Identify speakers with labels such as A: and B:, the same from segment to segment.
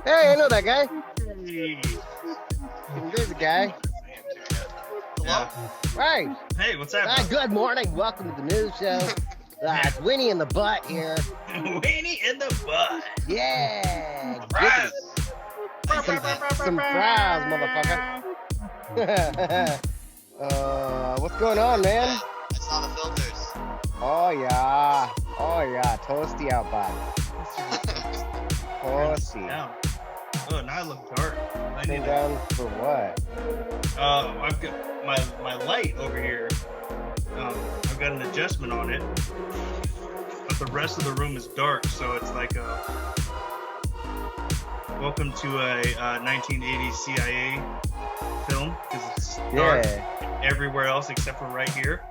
A: Hey, I know that guy.
B: Hey.
A: There's a guy.
B: Hello?
A: Right.
B: Hey, what's up?
A: Good morning. Welcome to the news show. It's Winnie in the butt here.
B: Weenie in the butt.
A: Yeah.
B: Fries.
A: Some fries, motherfucker. What's going on, man?
C: I saw the filters.
A: Oh yeah. Toasty out back. Toasty.
B: Down. Oh, now I look dark. I
A: Turn
B: need
A: down for what?
B: I've got my light over here. I've got an adjustment on it, but the rest of the room is dark, so it's like welcome to a 1980s CIA film because it's dark everywhere else except for right here.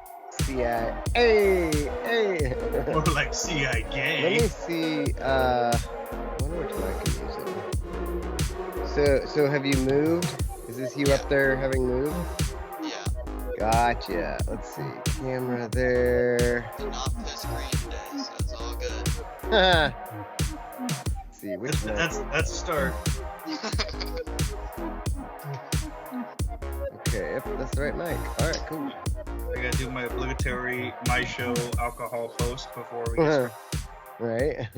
A: CIA. Hey.
B: More like CIA.
A: Let me see. I wonder which one I can use it. So have you moved? Is this you up there having moved?
C: Yeah.
A: Gotcha. Let's see. Camera there.
C: Did not play screen today, so it's all good.
A: Let's see. Which one?
B: That's a start.
A: Okay. Yep, that's the right mic. All right. Cool.
B: I gotta do my obligatory My Show alcohol post before we get started.
A: Right.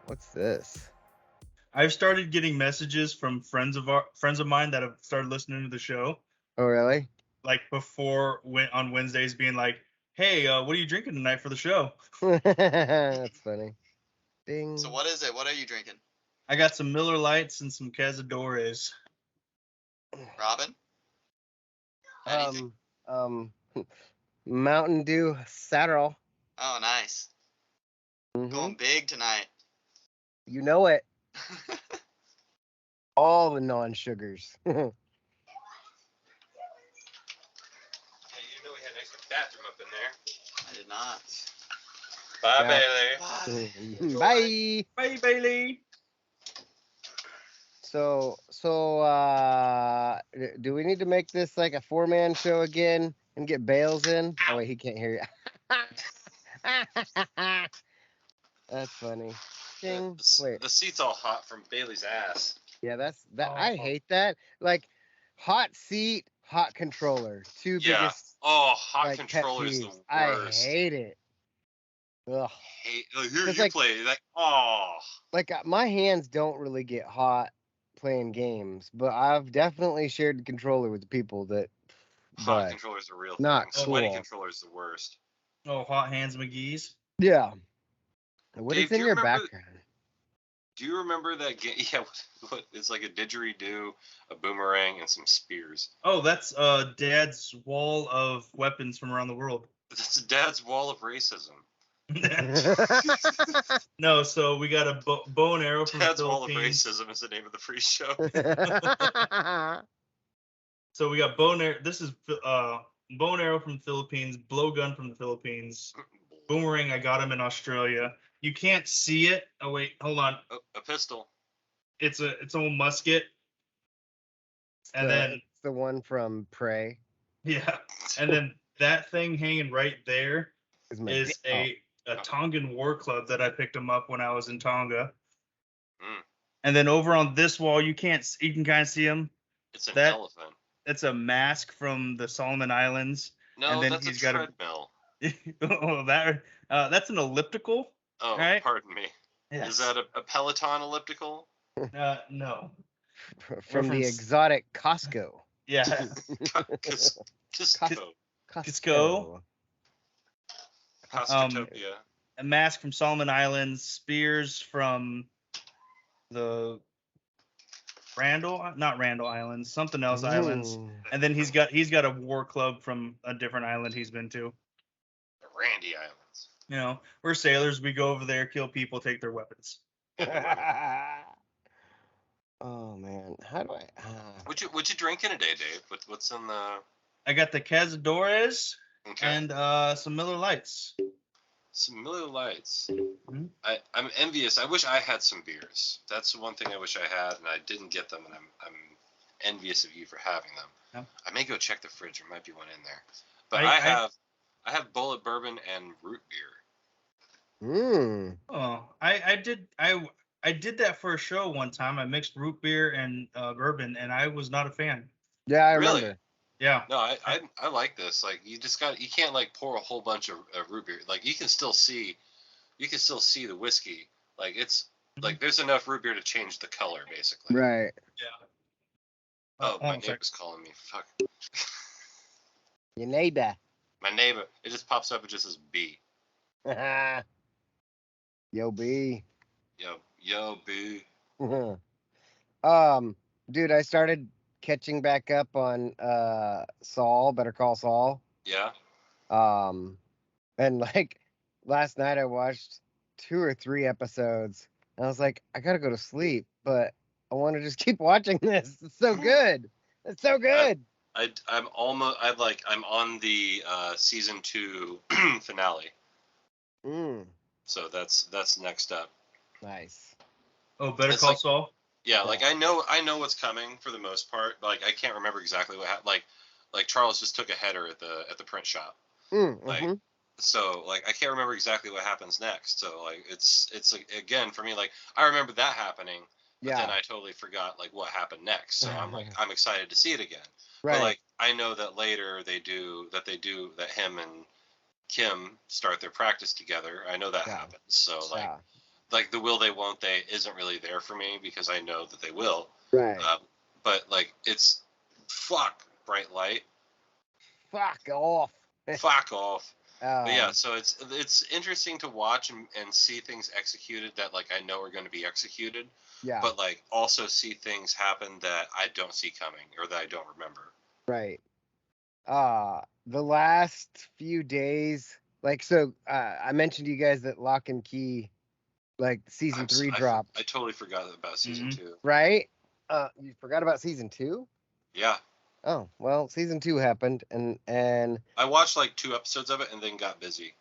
A: What's this?
B: I've started getting messages from friends of mine that have started listening to the show.
A: Oh, really?
B: Like on Wednesdays, being like, "Hey, what are you drinking tonight for the show?"
A: That's funny. Ding.
C: So what is it? What are you drinking?
B: I got some Miller Lights and some Cazadores.
C: Robin? Anything?
A: Mountain Dew Saddle.
C: Oh, nice. Going big tonight.
A: You know it. All the non-sugars.
D: Hey, you know we had an extra bathroom up in there.
C: I did not.
D: Bye,
C: Bye.
A: Bye.
B: Bye, Bailey.
A: So, do we need to make this like a 4-man show again and get Bales in? Oh wait, he can't hear you. That's funny. Ding. Wait.
D: The seat's all hot from Bailey's ass.
A: Yeah, that's that.
B: Oh.
A: I hate that. Like, hot seat, hot controller. Two biggest.
D: Oh, hot
A: like,
D: controller
A: pet
D: is the
A: peeves.
D: worst.
A: I hate it. Ugh.
D: Here
A: It's
D: you
A: like-
D: play. Like, oh.
A: Like, my hands don't really get hot playing games, but I've definitely shared the controller with people that.
D: Hot
A: But
D: controller's a real
A: not
D: thing. Sweaty
A: cool.
D: controller's the worst.
B: Oh, Hot Hands McGee's.
A: Yeah. What
D: Dave,
A: is in
D: do you
A: your
D: remember-
A: background?
D: Do you remember that game? Yeah, what? It's like a didgeridoo, a boomerang, and some spears.
B: Oh, that's Dad's wall of weapons from around the world.
D: That's Dad's wall of racism.
B: No, so we got a bow and arrow from
D: Dad's
B: the
D: wall of
B: Philippines.
D: racism is the name of the free show.
B: So we got bow and arrow. This is bow and arrow from the Philippines, blowgun from the Philippines, boomerang. I got him in Australia. You can't see it. Oh wait, hold on.
D: A pistol.
B: It's an old musket. And then
A: it's the one from Prey.
B: yeah, and then that thing hanging right there
A: Is
B: a Tongan war club that I picked him up when I was in Tonga.
D: Mm.
B: And then over on this wall, you can kind of see him.
D: It's an
B: That-
D: elephant.
B: It's a mask from the Solomon Islands.
D: No,
B: and then
D: that's a
B: he's got a-
D: treadmill.
B: Oh, that's an elliptical.
D: Oh,
B: right.
D: Pardon me.
B: Yes.
D: Is that a Peloton elliptical?
B: No.
A: from
B: from
A: the
B: s-
A: exotic Costco.
B: Yeah.
D: Cusco.
B: Cusco.
D: Costotopia.
B: A mask from Solomon Islands. Spears from the not Randall Islands, something else islands.
A: Ooh.
B: And then he's got a war club from a different island he's been to.
D: The Randy Islands.
B: You know, we're sailors. We go over there, kill people, take their weapons.
A: Oh man, how do I?
D: What you drinking today, Dave? What's in the?
B: I got the Cazadores
D: Okay.
B: and some Miller Lights.
D: Some Miller Lights.
B: Mhm.
D: I'm envious. I wish I had some beers. That's the one thing I wish I had, and I didn't get them, and I'm envious of you for having them.
B: Yeah.
D: I may go check the fridge. There might be one in there. But
B: I
D: I have Bullet Bourbon and root beer.
A: Mm.
B: Oh, I did that for a show one time. I mixed root beer and bourbon, and I was not a fan.
A: Yeah, I
D: Really?
A: remember.
B: Yeah.
D: No, I like this. Like you can't like pour a whole bunch of root beer. Like you can still see the whiskey. Like it's like there's enough root beer to change the color basically.
A: Right.
B: Yeah.
D: Oh,
B: Hold
D: my
B: on a sec.
D: neighbor's calling me. Fuck.
A: Your neighbor.
D: My neighbor. It just pops up. It just says B.
A: Yo, B.
D: Yo, B.
A: Dude, I started catching back up on Saul, Better Call Saul.
D: Yeah.
A: And like last night I watched 2 or 3 episodes and I was like, I gotta go to sleep, but I want to just keep watching this. It's so good. It's so good.
D: I'm on the season 2 finale.
A: Mm,
D: So that's next up.
A: nice.
B: Oh, Better
D: It's
B: Call
D: like-
B: Saul.
D: Yeah, like I know what's coming for the most part. Like I can't remember exactly what happened. Like Charles just took a header at the print shop. Like
A: Mhm.
D: so like I can't remember exactly what happens next. So like it's like, again for me like I remember that happening, but then
A: Yeah.
D: I totally forgot like what happened next. So I'm excited to see it again.
A: Right.
D: But like I know that later they do that him and Kim start their practice together. I know that
A: Yeah.
D: happens. So like
A: Yeah.
D: like the will they won't they isn't really there for me because I know that they will.
A: Right.
D: But like it's fuck bright light.
A: Fuck off.
D: Fuck off. But yeah,
A: Um,
D: so it's interesting to watch and see things executed that like I know are going to be executed,
A: yeah.
D: but like also see things happen that I don't see coming or that I don't remember.
A: Right. The last few days, like, so I mentioned to you guys that Lock and Key, like season 3 dropped.
D: I totally forgot about season 2.
A: Right? You forgot about season 2?
D: Yeah.
A: Oh, well, season 2 happened and
D: I watched like 2 episodes of it and then got busy.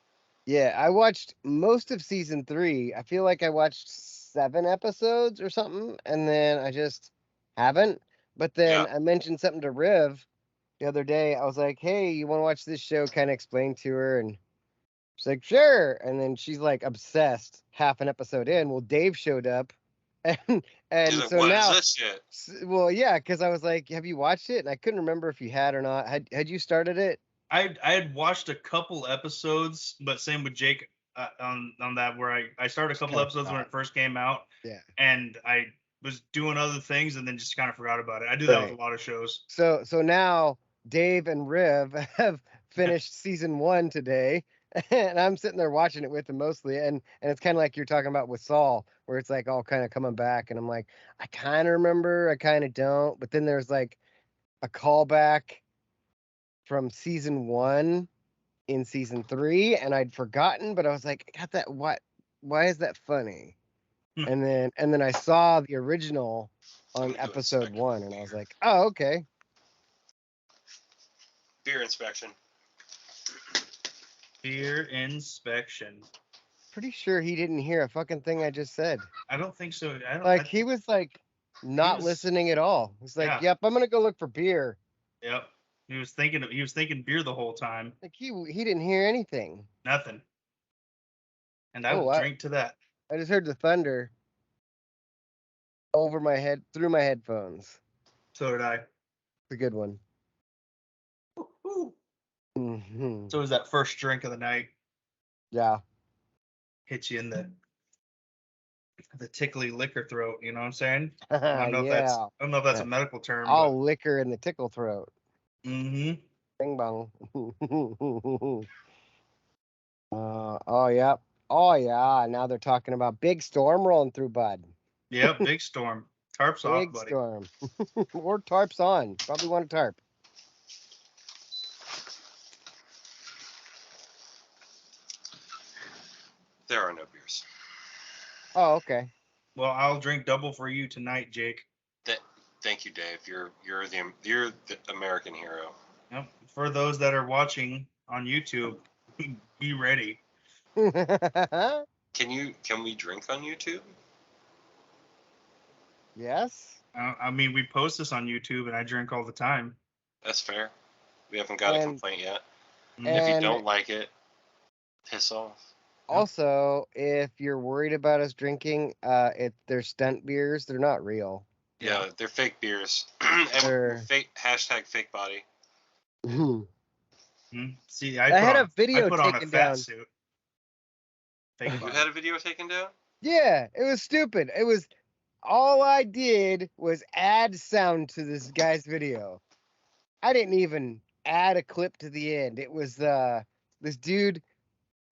A: yeah, I watched most of season 3. I feel like I watched 7 episodes or something, and then I just haven't. But then I mentioned something to Riv the other day. I was like, "Hey, you want to watch this show?" Kind of explained to her, and she's like, "Sure." And then she's like obsessed. Half an episode in, well, Dave showed up, and
D: He's like,
A: so
D: what
A: now,
D: is this shit?
A: well, yeah, because I was like, "Have you watched it?" And I couldn't remember if you had or not. Had you started it?
B: I had watched a couple episodes, but same with Jake on that where I started a couple
A: Kinda
B: episodes when
A: forgot.
B: it first came out.
A: Yeah.
B: And I was doing other things and then just kind of forgot about it. I do that with
A: Right.
B: a lot of shows.
A: So now Dave and Riv have finished season 1 today, and I'm sitting there watching it with them mostly, and it's kind of like you're talking about with Saul, where it's like all kind of coming back, and I'm like, I kind of remember, I kind of don't, but then there's like a callback from season 1 in season 3, and I'd forgotten, but I was like, I got that. Why is that funny? And then I saw the original on episode 1, and I was like, oh, okay.
D: Beer inspection.
B: Beer inspection.
A: Pretty sure he didn't hear a fucking thing I just said.
B: I don't think so.
A: Like he was like not listening at all. He's like,
B: Yeah.
A: "Yep, I'm gonna go look for beer."
B: Yep. He was thinking beer the whole time.
A: Like he didn't hear anything.
B: Nothing. And I
A: Oh,
B: will drink to that.
A: I just heard the thunder over my head through my headphones.
B: So did I.
A: It's a good one.
B: Woo-hoo.
A: Mm-hmm.
B: So it was that first drink of the night.
A: Yeah.
B: Hit you in the tickly liquor throat, you know what I'm saying?
A: I
B: I don't know if that's a medical term.
A: All liquor in the tickle throat.
B: Mm-hmm.
A: Bing bong. Oh yeah. Oh yeah. Now they're talking about big storm rolling through, bud.
B: Yep, big storm. Tarps off,
A: Big
B: buddy.
A: storm. Or tarps on. Probably want a tarp.
D: There are no beers.
A: Oh, okay.
B: Well, I'll drink double for you tonight, Jake.
D: Thank you, Dave. You're the American hero.
B: Yep. For those that are watching on YouTube, be ready.
D: Can we drink on YouTube?
A: Yes.
B: I mean, we post this on YouTube, and I drink all the time.
D: That's fair. We haven't got a complaint yet.
B: Mm-hmm.
D: If you don't like it, piss off.
A: Also, if you're worried about us drinking, they're stunt beers. They're not real.
D: Yeah, they're fake beers.
A: They're-
D: Fake #fake body.
B: See,
A: I had a video
B: I put on a
A: taken
B: fat
A: down.
B: suit. Fake
D: You
B: body.
D: had a video taken down?
A: Yeah, it was stupid. It was all I did was add sound to this guy's video. I didn't even add a clip to the end. It was this dude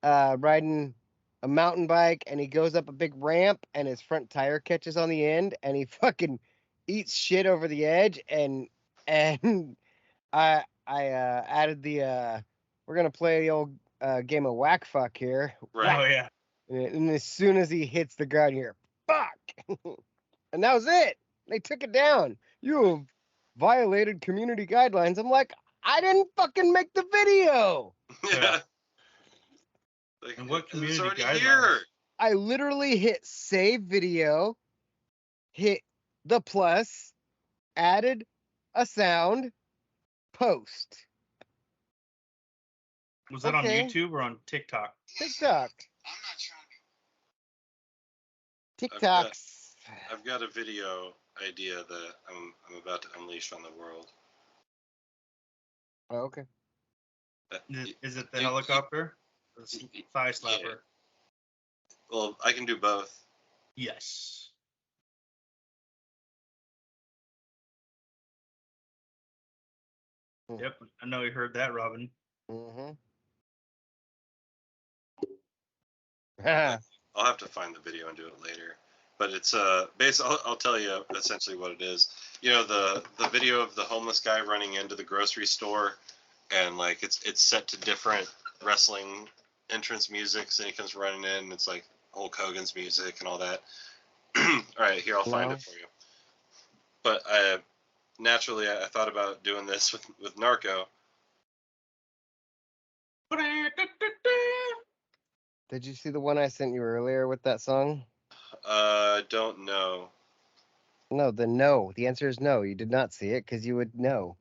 A: riding a mountain bike, and he goes up a big ramp, and his front tire catches on the end, and he fucking eats shit over the edge. And I added the we're gonna play the old game of whack fuck here.
D: Right.
B: Oh yeah.
A: And as soon as he hits the ground, here, fuck, and that was it. They took it down. You have violated community guidelines. I'm like, I didn't fucking make the video.
B: Yeah.
D: Like,
B: And what
D: it's
B: community
D: already
B: guidelines?
D: here.
A: I literally hit save video, hit the plus, added a sound, post.
B: Was that
A: Okay.
B: on YouTube or on TikTok?
A: TikTok.
C: I'm not trying to.
A: TikToks.
D: I've got a video idea that I'm about to unleash on the world.
A: Oh, okay.
B: Is it the
D: You-
B: helicopter? Or the thigh slapper?
D: Well, I can do both.
B: Yes.
A: Hmm.
B: Yep, I know you heard that, Robin.
A: Mm-hmm.
D: I'll have to find the video and do it later. But it's I'll tell you essentially what it is. You know, the video of the homeless guy running into the grocery store, and like it's set to different wrestling entrance musics, and he comes running in, and it's like Hulk Hogan's music and all that. All right, here, I'll find it for you. But naturally, I thought about doing this with Narco.
A: Did you see the one I sent you earlier with that song?
D: Don't know.
A: No, no. The answer is no. You did not see it because you would know.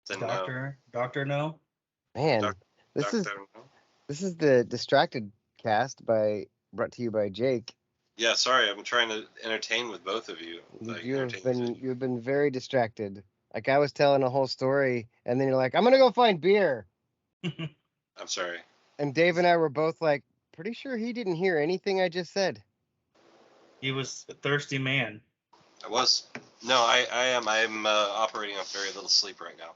D: Then no.
B: Doctor, no.
A: Man,
D: Doc-
A: this
D: Doctor,
A: is
D: no.
A: this is the Distracted Cast brought to you by Jake.
D: Yeah, sorry, I'm trying to entertain with both of you. Like,
A: You've been very distracted. Like I was telling a whole story, and then you're like, I'm gonna go find beer.
D: I'm sorry.
A: And Dave and I were both like, pretty sure he didn't hear anything I just said.
B: He was a thirsty man.
D: I was. No, I am. I'm operating on very little sleep right now.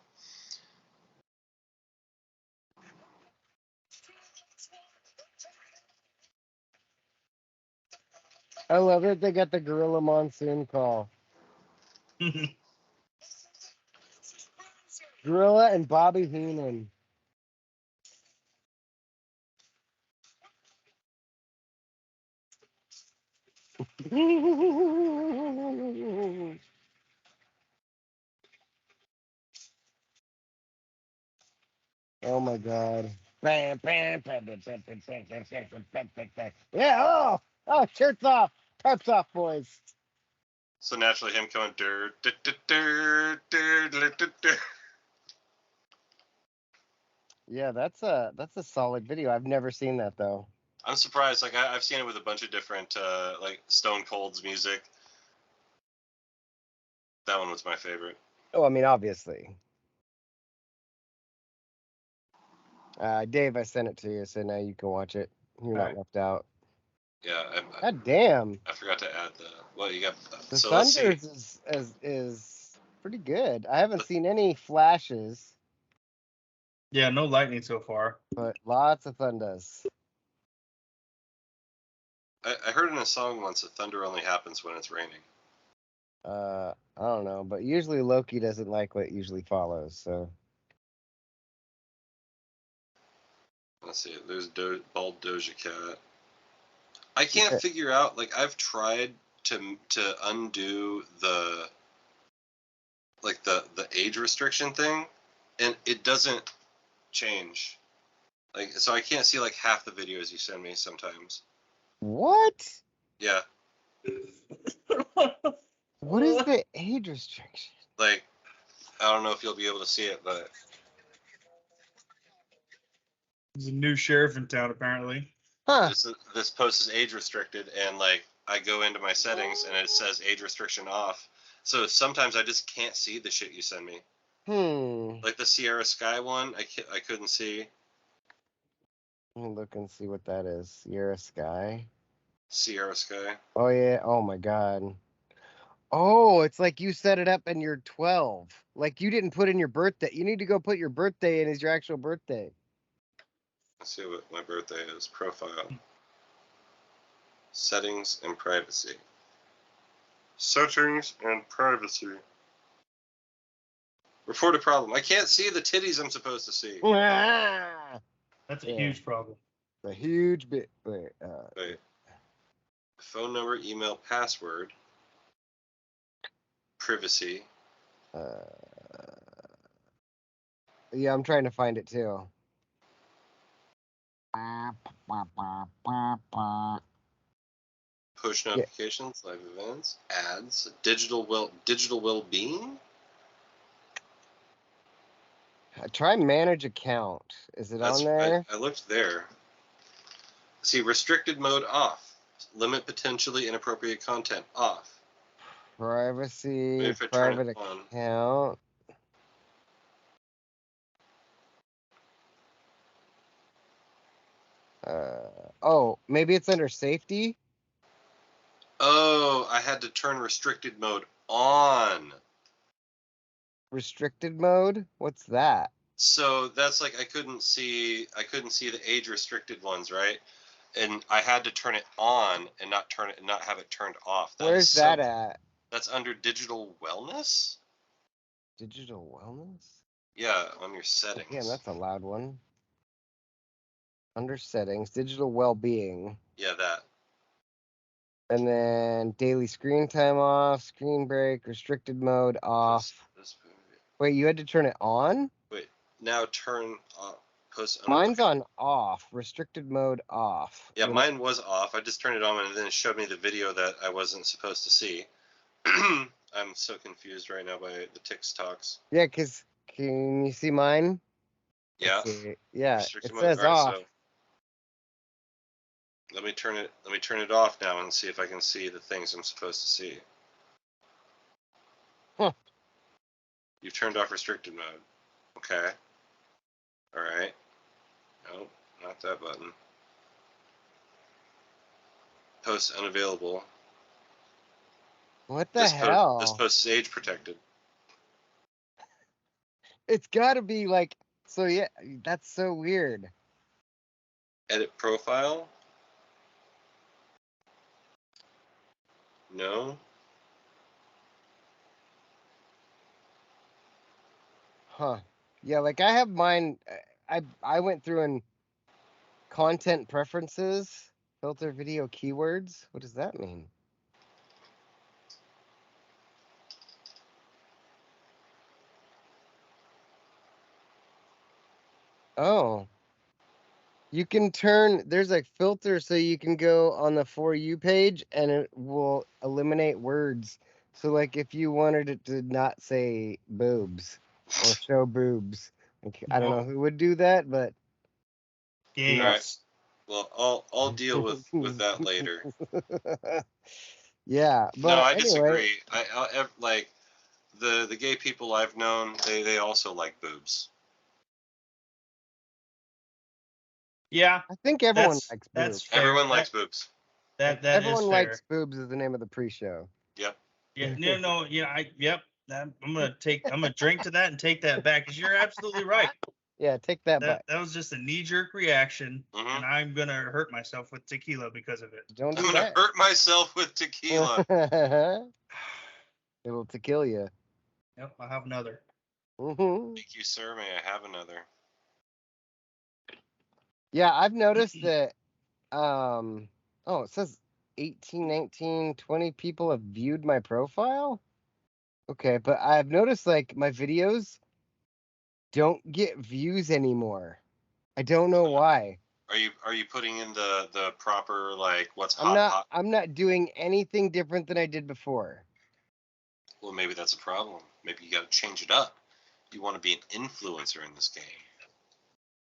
A: I love it. They got the Gorilla Monsoon call. Gorilla and Bobby Heenan. Oh my god. Yeah, oh, shirts off. Tarps off, boys.
D: So naturally, him going dur, dur, dur, dur, dur, dur, dur, dur.
A: Yeah, that's a solid video. I've never seen that though.
D: I'm surprised. Like I've seen it with a bunch of different like Stone Cold's music. That one was my favorite.
A: Oh, I mean, obviously. Dave, I sent it to you, so now you can watch it. You're not
B: Alright.
A: left out.
D: Yeah,
A: God damn.
D: I forgot to add you got.
A: The
D: So let's see.
A: Thunders is pretty good. I haven't seen any flashes,
B: Yeah, no lightning so far.
A: but lots of thunders.
D: I heard in a song once that thunder only happens when it's raining.
A: I don't know, but usually Loki doesn't like what usually follows, so.
D: Let's see. There's bald Doja Cat. I can't figure out. Like I've tried to undo the age restriction thing, and it doesn't change. Like so, I can't see like half the videos you send me sometimes.
A: What?
D: Yeah.
A: What is the age restriction?
D: Like I don't know if you'll be able to see it, but
B: There's a new sheriff in town, apparently.
A: Huh.
D: This post is age restricted, and like I go into my settings and it says age restriction off. So sometimes I just can't see the shit you send me. Like the Sierra Sky one, I couldn't see.
A: Let me look and see what that is. Sierra Sky.
D: Sierra Sky.
A: Oh yeah. Oh my God. Oh, it's like you set it up and you're 12. Like you didn't put in your birthday. You need to go put your birthday in as your actual birthday.
D: Let's see what my birthday is. Profile. Settings and privacy. Settings and privacy. Report a problem. I can't see the titties I'm supposed to see.
B: That's a huge problem.
A: A huge bit.
D: Wait. Phone number, email, password. Privacy.
A: Yeah, I'm trying to find it too.
D: Push notifications, live events, ads, digital well-being.
A: Try manage account. Is it on there?
D: I looked there. See, restricted mode off. Limit potentially inappropriate content off.
A: Privacy, private account. Oh, maybe it's under safety.
D: Oh, I had to turn restricted mode on.
A: Restricted mode? What's that?
D: So that's like I couldn't see the age restricted ones, right? And I had to turn it on and not have it turned off.
A: Where's that at?
D: That's under digital wellness?
A: Digital wellness?
D: Yeah, on your settings.
A: Again, that's a loud one. Under settings, digital well-being.
D: Yeah, that.
A: And then daily screen time off, screen break, restricted mode off. Wait, you had to turn it on?
D: Wait, now turn off.
A: Mine's on off, restricted mode off.
D: Yeah, mine was off. I just turned it on and then it showed me the video that I wasn't supposed to see. I'm so confused right now by the TikToks.
A: Yeah, because can you see mine?
D: Yeah.
A: Yeah,
D: restricted
A: it
D: mode.
A: says off.
D: So let me turn it off now and see if I can see the things I'm supposed to see.
A: Huh.
D: You've turned off restricted mode. Okay. All right. Nope, not that button. Post unavailable.
A: What the hell?
D: This post is age protected.
A: It's got to be like, so yeah, that's so weird.
D: Edit profile. No.
A: Huh. Yeah, like I have mine. I went through and content preferences, filter video keywords. What does that mean? Oh. You can turn, there's like filter so you can go on the For You page and it will eliminate words. So like if you wanted it to not say boobs or show boobs, like, I don't know who would do that, but.
B: Yes.
D: All right. Well, I'll deal with that later.
A: Yeah, but
D: no, I
A: anyway.
D: disagree. I like the gay people I've known, they also like boobs.
B: Yeah,
A: I think everyone likes boobs.
B: That's fair.
D: Everyone likes boobs.
A: Everyone likes boobs is the name of the pre-show.
D: Yep.
B: Yeah. No. Yeah. Yep. I'm gonna drink to that and take that back because you're absolutely right.
A: Yeah, take that back.
B: That was just a knee-jerk reaction,
D: Mm-hmm.
B: and I'm gonna hurt myself with tequila because of it.
A: Don't do
D: I'm gonna hurt myself with tequila.
A: It'll tequila you.
B: Yep, I'll have another.
A: Mm-hmm.
D: Thank you, sir. May I have another?
A: Yeah, I've noticed that. Oh, it says 18, 19, 20 people have viewed my profile. Okay, but I've noticed like my videos don't get views anymore. I don't know why.
D: Are you putting in the proper like what's hot?
A: I'm not doing anything different than I did before.
D: Well, maybe that's a problem. Maybe you got to change it up. You want to be an influencer in this game.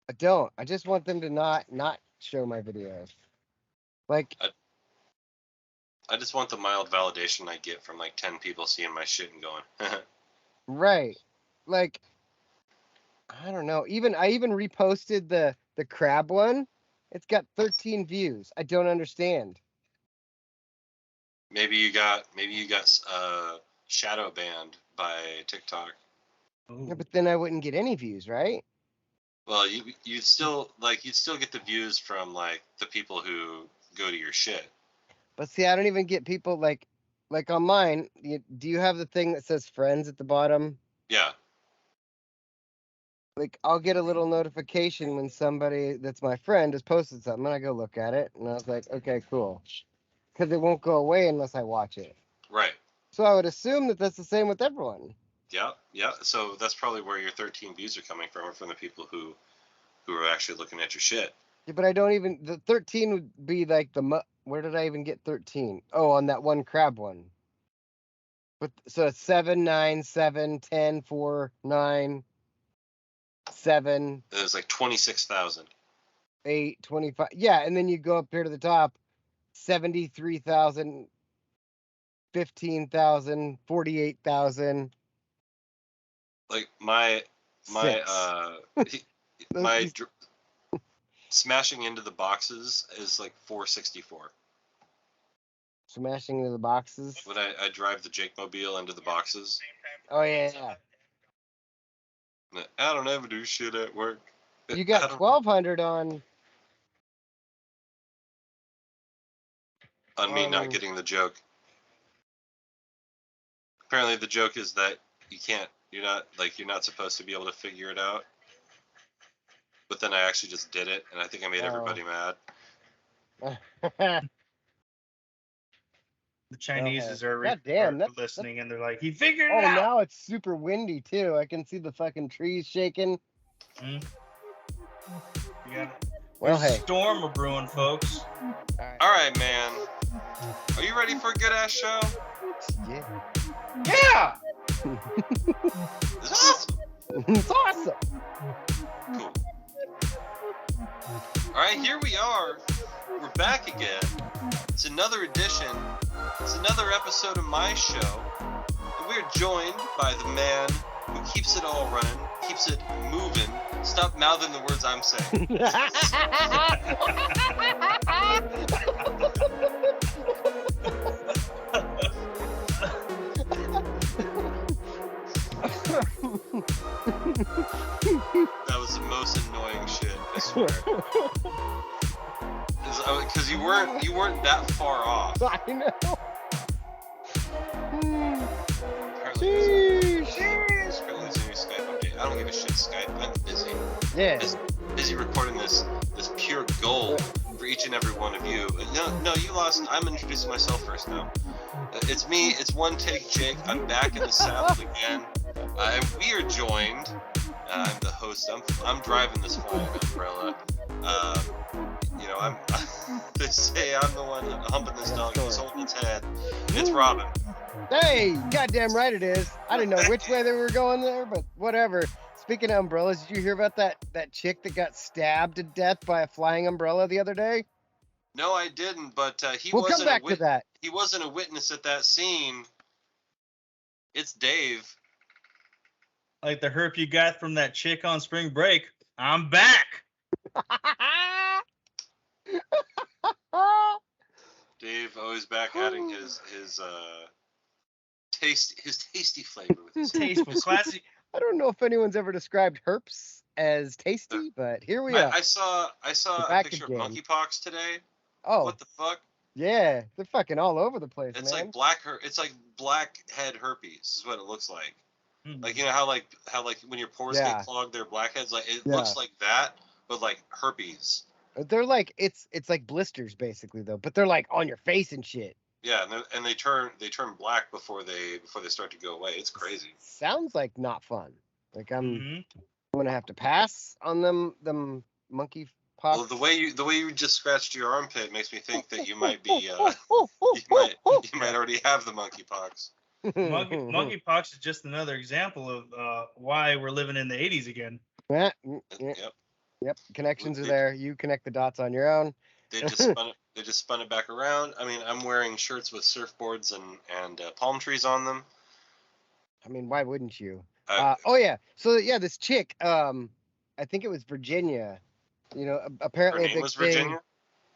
A: I don't. I just want them to not show my videos. Like,
D: I just want the mild validation I get from like 10 people seeing my shit and going,
A: right. Like, I don't know. I even reposted the crab one. It's got 13 views. I don't understand.
D: maybe you got shadow banned by TikTok.
A: Yeah, but then I wouldn't get any views, right?
D: Well, you'd still get the views from like the people who go to your shit.
A: But see, I don't even get people like on mine. Do you have the thing that says friends at the bottom?
D: Yeah.
A: Like, I'll get a little notification when somebody that's my friend has posted something, and I go look at it, and I was like, okay, cool. Because it won't go away unless I watch it.
D: Right.
A: So I would assume that that's the same with everyone.
D: Yeah. Yeah. So that's probably where your 13 views are coming from the people who are actually looking at your shit.
A: Yeah, but I don't even. The 13 would be like where did I even get 13? Oh, on that one crab one. But so it's 7, 9, 7, 10, 4, 9, 7.
D: It was like 26,000.
A: 8, 25. Yeah, and then you go up here to the top, 73,000, 15,000, 48,000.
D: Like my smashing into the boxes is like 464.
A: Smashing into the boxes.
D: When I drive the Jake Mobile into the boxes.
A: Oh yeah.
D: I don't ever do shit at work.
A: You got 1,200 on
D: me not getting the joke. Apparently the joke is that you're not supposed to be able to figure it out. But then I actually just did it, and I think I made everybody mad.
B: The Chinese are listening, and they're like, he figured it out.
A: Oh, now it's super windy, too. I can see the fucking trees shaking.
B: Yeah.
A: Well,
B: There's
A: hey.
B: a storm brewing, folks.
D: All right, man. Are you ready for a good-ass show?
A: Yeah.
B: Yeah!
D: This is awesome.
A: It's awesome.
D: Cool. All right, here we are. We're back again. It's another edition. It's another episode of my show. And we're joined by the man who keeps it all running, keeps it moving. Stop mouthing the words I'm saying. That was the most annoying shit, I swear. Because you weren't that far off.
A: I know.
D: Apparently there's a new Skype update. I don't give a shit, Skype. I'm busy.
A: Yeah.
D: Busy recording this pure gold for each and every one of you. No, you lost. I'm introducing myself first now. It's me. It's One Take Jake. I'm back in the saddle again. And we are joined. I'm the host. I'm driving this flying umbrella. They say I'm the one humping this dog. He's holding its head. It's Robin.
A: Hey, goddamn right it is. I didn't know which way they were going there, but whatever. Speaking of umbrellas, did you hear about that chick that got stabbed to death by a flying umbrella the other day?
D: No, I didn't, but
A: We'll come back to that.
D: He wasn't a witness at that scene. It's Dave.
B: Like the herp you got from that chick on spring break. I'm back.
D: Dave always back adding his tasty flavor with his
B: Tasteful, classy.
A: I don't know if anyone's ever described herps as tasty, but here we are.
D: I saw a picture of monkeypox today.
A: Oh,
D: what the fuck?
A: Yeah, they're fucking all over the place,
D: it's
A: man.
D: It's like blackhead herpes is what it looks like. Like how when your pores get clogged, they're blackheads. Like it looks like that, but like herpes.
A: They're like it's like blisters basically though, but they're like on your face and shit.
D: Yeah, and they turn black before they start to go away. It's crazy.
A: Sounds like not fun. Like I'm gonna have to pass on them monkey pox.
D: Well, the way you just scratched your armpit makes me think that you might be you might already have the monkey pox.
B: Monkeypox is just another example of why we're living in the 80s again.
D: Yep.
A: Yep, connections are
D: They-
A: there. You connect the dots on your own.
D: They just spun it back around. I mean, I'm wearing shirts with surfboards and palm trees on them.
A: I mean, why wouldn't you?
D: Uh,
A: Oh yeah. So yeah, this chick, I think it was Virginia.
D: Her
A: Apparently a
D: name
A: big
D: was
A: thing.
D: Virginia.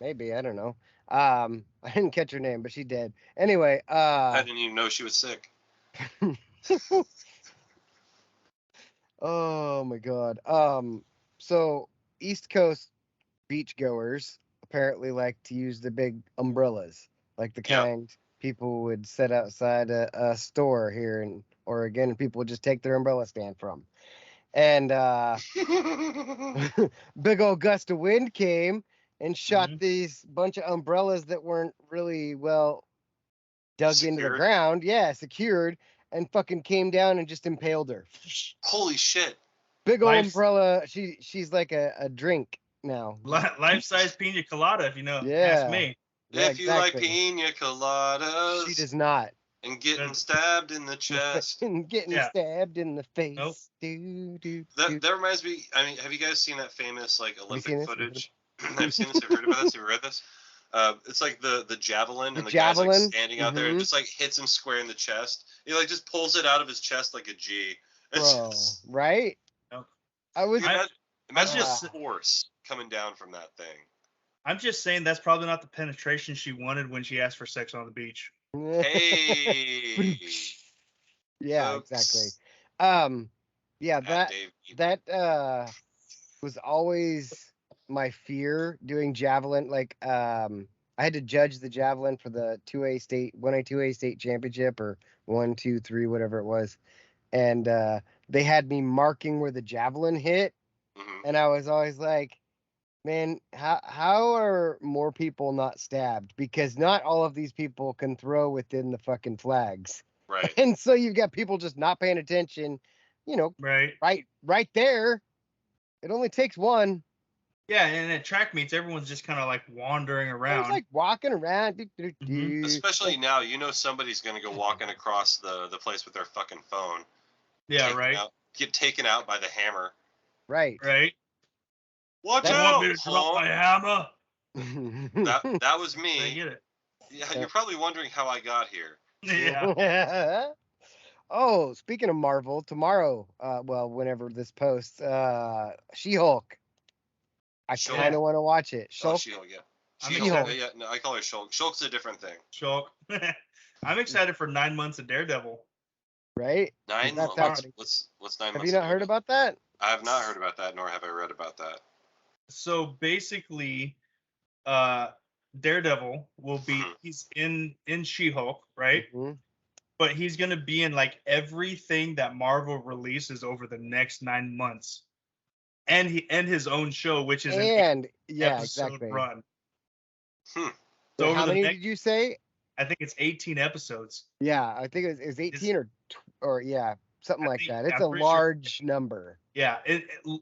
A: Maybe, I don't know. I didn't catch her name, but she did. Anyway,
D: I didn't even know she was sick.
A: oh my God. So East Coast beachgoers apparently like to use the big umbrellas, like the
D: Yep.
A: kind people would set outside a store here in Oregon, and people would just take their umbrella stand from. And big old gust of wind came and shot these bunch of umbrellas that weren't really well dug into the
D: Secured?
A: ground. Yeah, secured, and fucking came down and just impaled her.
D: Holy shit!
A: Big old
B: Life's-
A: umbrella. She's like a drink now.
B: Life-size pina colada, if you know.
A: Yeah.
B: Ask me.
A: Yeah,
D: If you like
A: exactly.
D: pina coladas
A: She does not.
D: and getting stabbed in the chest,
A: And getting
B: Yeah.
A: stabbed in the face.
B: Nope.
D: that reminds me. I mean, have you guys seen that famous like
A: seen
D: Olympic
A: this?
D: footage? Have you seen this? Have you heard about this? Have you read this? It's like the javelin,
A: The
D: and the guy's like
A: javelin?
D: standing out there and
A: Mhm.
D: just like hits him square in the chest. He like just pulls it out of his chest like a G. It's
A: Bro,
D: just,
A: right?
B: Nope.
A: I was
D: imagine
B: just-
D: the force coming down from that thing.
B: I'm just saying that's probably not the penetration she wanted when she asked for sex on the beach.
D: Hey,
A: yeah,
D: folks.
A: exactly. Yeah,
D: At Dave.
A: that was always my fear doing javelin. Like, I had to judge the javelin for the 2A state, 1A, 2A state championship, or 1, 2, 3, whatever it was. And they had me marking where the javelin hit.
D: Mhm.
A: And I was always like, man, how are more people not stabbed? Because not all of these people can throw within the fucking flags.
D: Right.
A: And so you've got people just not paying attention,
B: Right.
A: right there. It only takes one.
B: Yeah, and at track meets, everyone's just kind of like wandering
A: I was
B: around.
A: like walking around.
D: Especially now, you know somebody's gonna go walking across the place with their fucking phone.
B: Yeah,
D: taken
B: right.
D: out- get taken out by the hammer.
A: Right.
B: Right.
D: Watch
A: That-
B: You
D: out!
B: want me to drop my hammer?
D: That was
B: I
D: me.
B: get it.
D: Yeah, you're probably wondering how I got here.
B: Yeah.
A: Oh, speaking of Marvel, tomorrow, well, whenever this posts, She-Hulk. I
D: She-Hulk.
A: kind of want to watch it.
D: Oh,
A: Shulk?
D: She-Hulk, yeah.
B: I'm
D: She-Hulk,
B: excited.
D: yeah, no, I call her Shulk. Shulk's a different thing.
B: Shulk. I'm excited for 9 months of Daredevil.
A: Right?
D: 9
A: That's
D: months.
A: happening.
D: What's 9
A: Have
D: months?
A: you not
D: of
A: heard
D: Daredevil?
A: about that?
D: I have not heard about that, nor have I read about that.
B: So basically, Daredevil will be he's in She-Hulk, right?
A: Mhm.
B: But he's gonna be in like everything that Marvel releases over the next 9 months, and his own show, which is an
A: And yeah,
B: episode
A: exactly.
B: run.
D: Hmm.
B: So
A: Wait,
B: over
A: how
B: the
A: many
B: next,
A: did you say?
B: I think it's 18 episodes.
A: Yeah, I think it was 18 or yeah, something
B: I
A: like
B: think-
A: that.
B: yeah,
A: It's
B: I'm
A: a
B: pretty sure-
A: large number.
B: Yeah,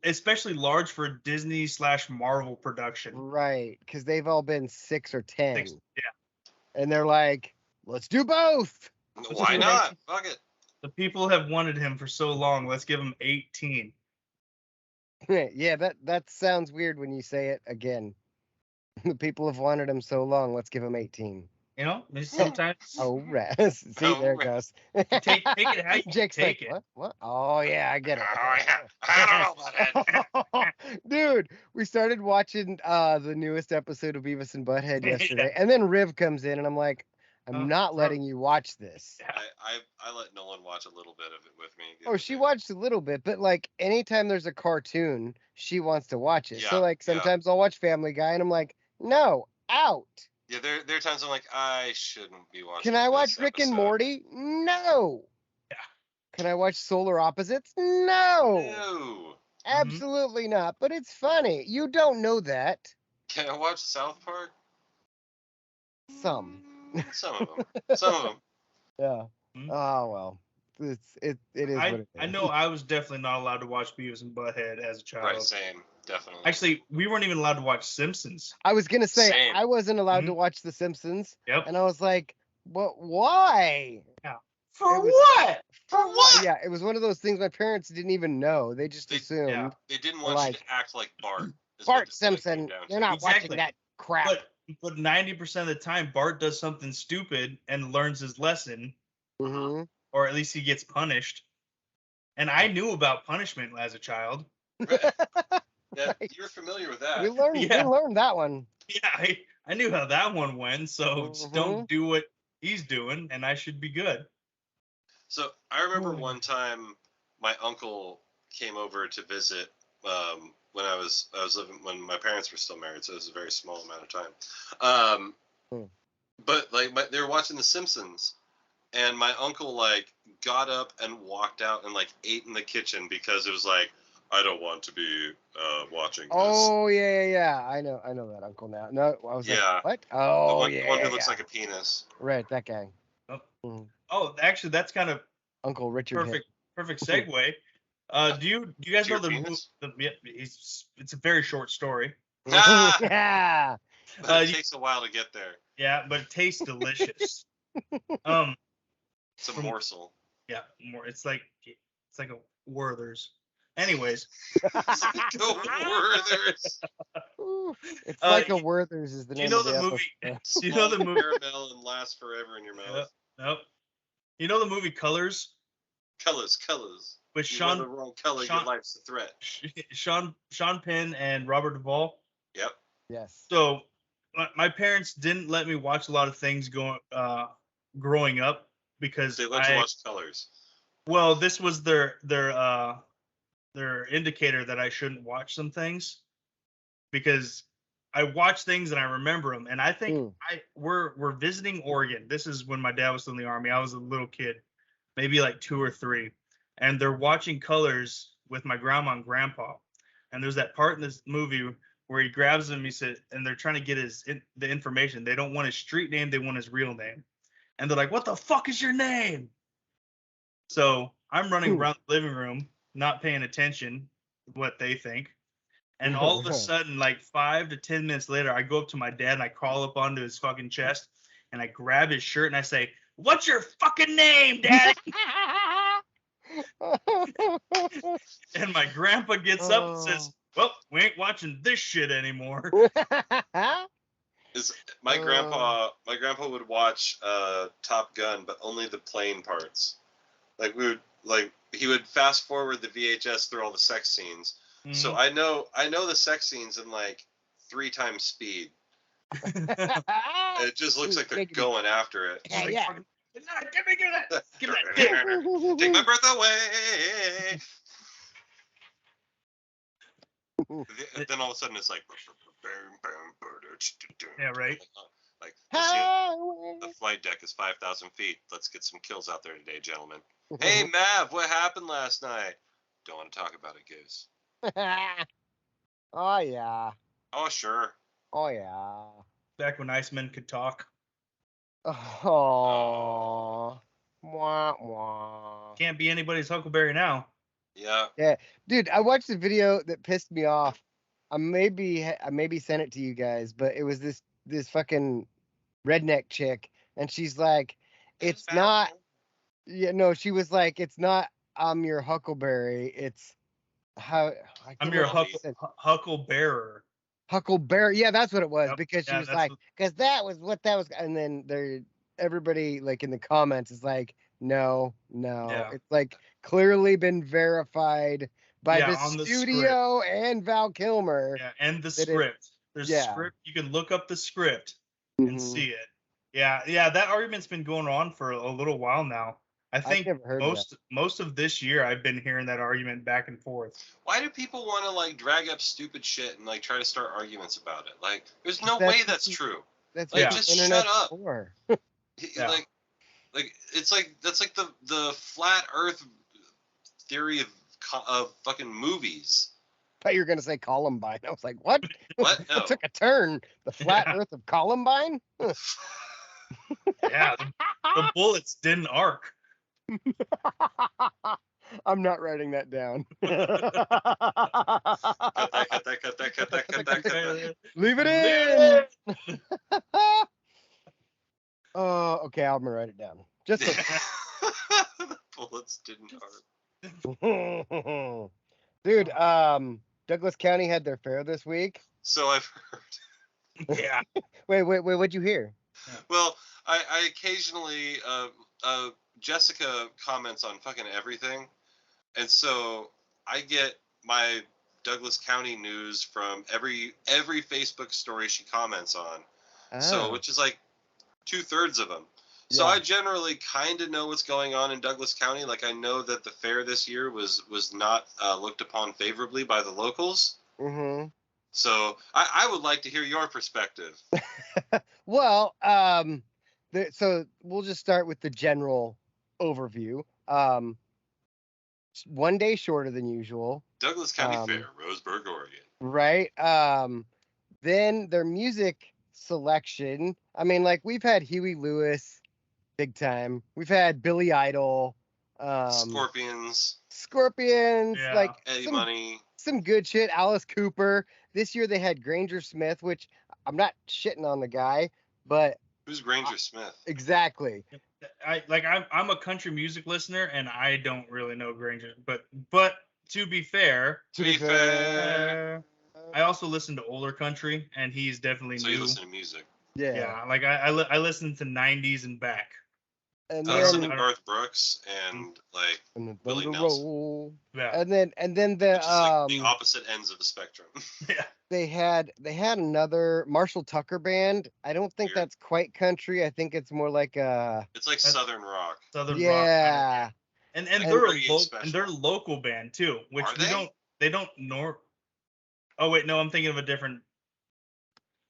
B: especially large for Disney/Marvel production.
A: Right, because they've all been 6 or 10.
B: Yeah,
A: And they're like, let's do both.
D: Why
B: is
D: not? Fuck it.
B: the people have wanted him for so long. Let's give him 18.
A: Yeah, that sounds weird when you say it again. The people have wanted him so long. Let's give him 18.
B: You know, sometimes
A: Oh, rest. See,
D: Oh,
A: there it
D: rest.
A: goes.
B: take it how you
A: Jake's
B: take
A: like,
B: it.
A: What? Oh, yeah, I get it.
D: Oh, yeah. I don't know about that.
A: Dude, we started watching the newest episode of Beavis and Butthead yesterday, and then Riv comes in, and I'm like, I'm
B: Oh,
A: not
B: bro.
A: letting you watch this.
D: I let Nolan watch a little bit of it with me. the
A: Oh,
D: other
A: she
D: day.
A: watched a little bit, but like anytime there's a cartoon, she wants to watch it. So
D: Yeah,
A: like
D: yeah.
A: sometimes I'll watch Family Guy, and I'm like, no, out.
D: Yeah, there are times I'm like, I shouldn't be watching.
A: Can I watch
D: this
A: Rick and
D: episode.
A: Morty? No.
B: Yeah.
A: Can I watch Solar Opposites? No.
D: No.
A: Absolutely not. But it's funny. You don't know that.
D: Can I watch South Park?
A: Some.
D: Some of them. Some of them.
A: Yeah.
B: Mhm.
A: Oh well. It is what it is.
B: I know I was definitely not allowed to watch Beavis and Butthead as a child.
D: Right, same. Definitely.
B: Actually, we weren't even allowed to watch Simpsons.
A: I was gonna say
D: Same.
A: I wasn't allowed to watch The Simpsons,
B: Yep.
A: and I was like, "But why?"
B: For
A: It was-
B: what?
C: For what?
A: Yeah, it was one of those things my parents didn't even know. They just assumed.
B: Yeah.
D: They didn't want you to act like Bart. is what
A: Bart
D: this really came
A: Simpson,
D: down
A: you're
D: to.
A: not
B: Exactly.
A: watching that crap.
B: But 90% of the time, Bart does something stupid and learns his lesson,
A: hmm
B: or at least he gets punished. And I knew about punishment as a child.
D: Yeah, you're familiar with that.
A: We learned that one.
B: Yeah, I knew how that one went. So just
A: Mhm.
B: don't do what he's doing, and I should be good.
D: So I remember one time my uncle came over to visit when I was living when my parents were still married, so it was a very small amount of time. But like they were watching The Simpsons, and my uncle like got up and walked out and like ate in the kitchen because it was like, I don't want to be watching this.
A: Oh yeah. I know that uncle now. No, I was
D: Yeah.
A: like, what?
D: The
A: Oh
D: one
A: yeah.
D: who looks like a penis.
A: Right, that guy.
B: Oh,
A: Mhm.
B: oh, actually, that's kind of
A: Uncle Richard.
B: perfect segue. Do you guys know
D: To
B: the
D: your
B: movie?
D: penis?
B: It's a very short story.
D: Ah!
A: Yeah.
D: But it takes a while to get there.
B: Yeah, but it tastes delicious.
D: It's a morsel.
B: Yeah, more. It's like a Werther's. Anyways,
D: Go Werther's.
A: Ooh, it's like a Werther's is the
B: do you
A: name
B: know
A: of the
B: the movie?
A: episode.
B: Do you know the movie?
D: Caramel and last forever in your mouth.
B: Nope. You know the movie Colors
D: Colors.
B: with
D: You wear the wrong color, your life's a threat.
B: Sean Penn and Robert Duvall.
D: Yep.
A: Yes.
B: So my parents didn't let me watch a lot of things growing up because
D: They let you watch Colors.
B: Well, this was their indicator that I shouldn't watch some things because I watch things and I remember them. And I think we're visiting Oregon. This is when my dad was still in the Army. I was a little kid, maybe like 2 or 3, and they're watching Colors with my grandma and grandpa. And there's that part in this movie where he grabs him. He said, and they're trying to get the information. They don't want his street name. They want his real name. And they're like, "What the fuck is your name?" So I'm running around the living room, not paying attention to what they think. And all of a sudden, like 5 to 10 minutes later, I go up to my dad and I crawl up onto his fucking chest and I grab his shirt and I say, "What's your fucking name, Dad?" And my grandpa gets up and says, "Well, we ain't watching this shit anymore."
D: My grandpa would watch Top Gun, but only the plane parts. He would fast forward the VHS through all the sex scenes. Mm-hmm. So I know the sex scenes in like 3 times speed. It just looks like they're going after it.
A: Yeah,
D: like,
A: yeah.
B: Give me that. Give me that.
D: Take my breath away. Then all of a sudden it's like,
B: yeah, right.
D: Like the flight deck is 5,000 feet. Let's get some kills out there today, gentlemen. Hey, Mav, what happened last night? Don't want to talk about it, Goose.
A: Oh yeah.
D: Oh sure.
A: Oh yeah.
B: Back when Iceman could talk.
A: Oh. Wah, wah.
B: Can't be anybody's Huckleberry now.
D: Yeah.
A: Yeah, dude, I watched a video that pissed me off. I maybe sent it to you guys, but it was this fucking redneck chick, and she's like, "It's not." Yeah, no, she was like, "It's not. I'm your Huckleberry. It's how
B: I'm your Hucklebearer."
A: Huckleberry. Yeah, that's what it was,
B: Yep.
A: because she
B: Yeah,
A: was like, because that was what that was, and then everybody like in the comments is like, no,
B: Yeah.
A: it's like clearly been verified by the studio and Val Kilmer.
B: Yeah, and the script. There's a script. You can look up the script and see it. Yeah, that argument's been going on for a little while now. I think most of this year I've been hearing that argument back and forth.
D: Why do people want to like drag up stupid shit and like try to start arguments about it? Like, there's no way that's true.
A: That's
D: like, just shut up.
A: Yeah.
D: Like it's like that's like the flat Earth theory of fucking movies.
A: I thought you were gonna say Columbine. I was like, what?
D: What? No.
A: It took a turn. The flat Earth of Columbine.
B: Yeah, the bullets didn't arc.
A: I'm not writing that down.
D: Cut that.
A: Leave it in. Oh, okay. I'm gonna write it down. Just so
D: bullets didn't harm.
A: Dude, Douglas County had their fair this week.
D: So I've heard.
B: Yeah.
A: Wait, what'd you hear?
D: Well, I occasionally, Jessica comments on fucking everything. And so I get my Douglas County news from every Facebook story she comments on. So, which is like 2/3 of them. So I generally kind of know what's going on in Douglas County. Like I know that the fair this year was not looked upon favorably by the locals.
A: Mm-hmm.
D: So I would like to hear your perspective.
A: Well, so we'll just start with the general overview. 1 day shorter than usual.
D: Douglas County Fair, Roseburg, Oregon.
A: Right. Then their music selection. I mean, like we've had Huey Lewis, big time. We've had Billy Idol,
D: Scorpions,
A: like
D: Eddie Money,
A: some good shit. Alice Cooper. This year they had Granger Smith, which I'm not shitting on the guy, but
D: who's Granger Smith?
A: Exactly.
B: I'm a country music listener and I don't really know Granger, but to be fair, I also listen to older country and he's definitely
D: new. So you listen to music.
A: Yeah.
B: Like I listen to 90s and back.
A: And
D: I listen to Garth Brooks and like Willie
A: Nelson.
B: Yeah.
A: And then the
D: like the opposite ends of the spectrum.
B: Yeah.
A: They had another Marshall Tucker band. I don't think that's quite country. I think it's more like
D: it's like Southern rock.
B: Southern rock.
A: Yeah.
B: And they're local band too, which they don't nor. Oh wait, no, I'm thinking of a different.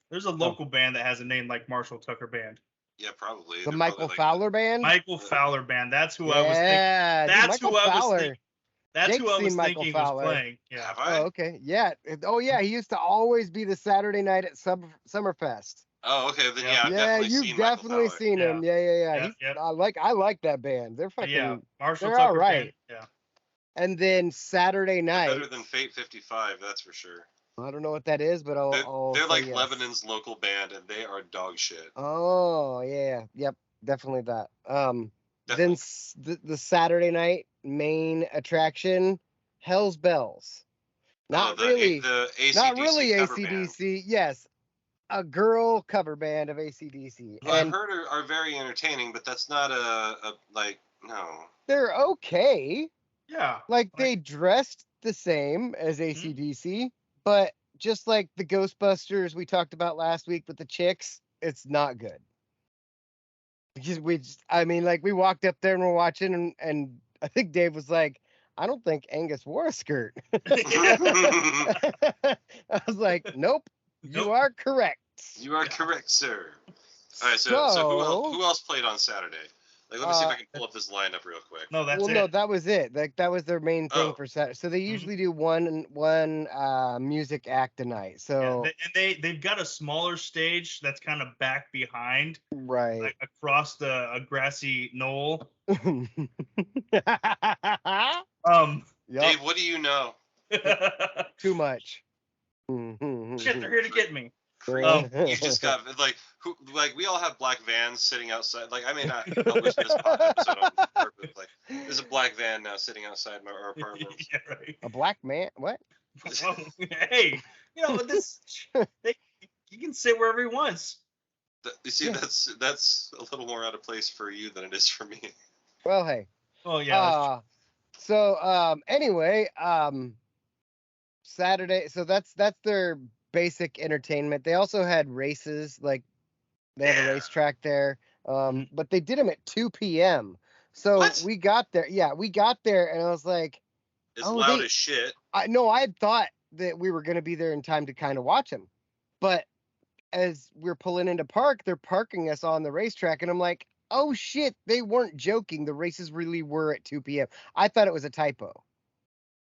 B: There's a local band that has a name like Marshall Tucker Band.
D: Yeah, probably.
A: The Michael Fowler Band?
B: Michael Fowler Band. That's who I was thinking. That's who I was thinking. That's who I was thinking was playing. Yeah.
D: Have I?
A: Oh, okay. Yeah. Oh, yeah. He used to always be the Saturday night at Summerfest.
D: Oh, okay. Then yeah,
A: you've definitely seen him. Yeah. I like that band. They're fucking.
B: Marshall
A: They're
B: Tucker
A: all right.
B: Band. Yeah.
A: And then Saturday night.
D: Better than Fate 55, that's for sure.
A: I don't know what that is, but
D: they're like Lebanon's local band, and they are dog shit.
A: Oh yeah, yep, definitely that. Then the Saturday night main attraction, Hell's Bells. Not really AC/DC. Yes, a girl cover band of AC/DC.
D: Well, I've heard are very entertaining, but that's not no.
A: They're okay.
B: Yeah.
A: Like they dressed the same as AC/DC. But just like the Ghostbusters we talked about last week with the chicks, it's not good. Because we walked up there and we're watching, and I think Dave was like, I don't think Angus wore a skirt. I was like, nope, you are correct.
D: You are correct, sir. All right, so who else played on Saturday? Like, let me see if I can pull up this lineup real quick.
B: No, that's it.
A: No, that was it. Like that was their main thing for Saturday. So they usually do one music act a night. So
B: they've got a smaller stage that's kind of back behind,
A: right,
B: like across a grassy knoll.
D: Dave, what do you know?
A: Too much.
B: Shit, they're here to get me.
D: You just got we all have black vans sitting outside. Like I may not publish this episode on purpose. Like there's a black van now sitting outside our apartment.
B: Yeah, right.
A: A black man? What?
B: Well, hey, you can sit wherever he wants.
D: You see, that's a little more out of place for you than it is for me.
A: Well, hey.
B: Oh yeah.
A: Anyway, Saturday. So that's their basic entertainment. They also had races, like they have a racetrack there, but they did them at 2 p.m. So we got there, and I was like,
D: it's loud as shit.
A: I had thought that we were going to be there in time to kind of watch them, but as we're pulling into park, they're parking us on the racetrack, and I'm like, oh shit, they weren't joking. The races really were at 2 p.m. I thought it was a typo.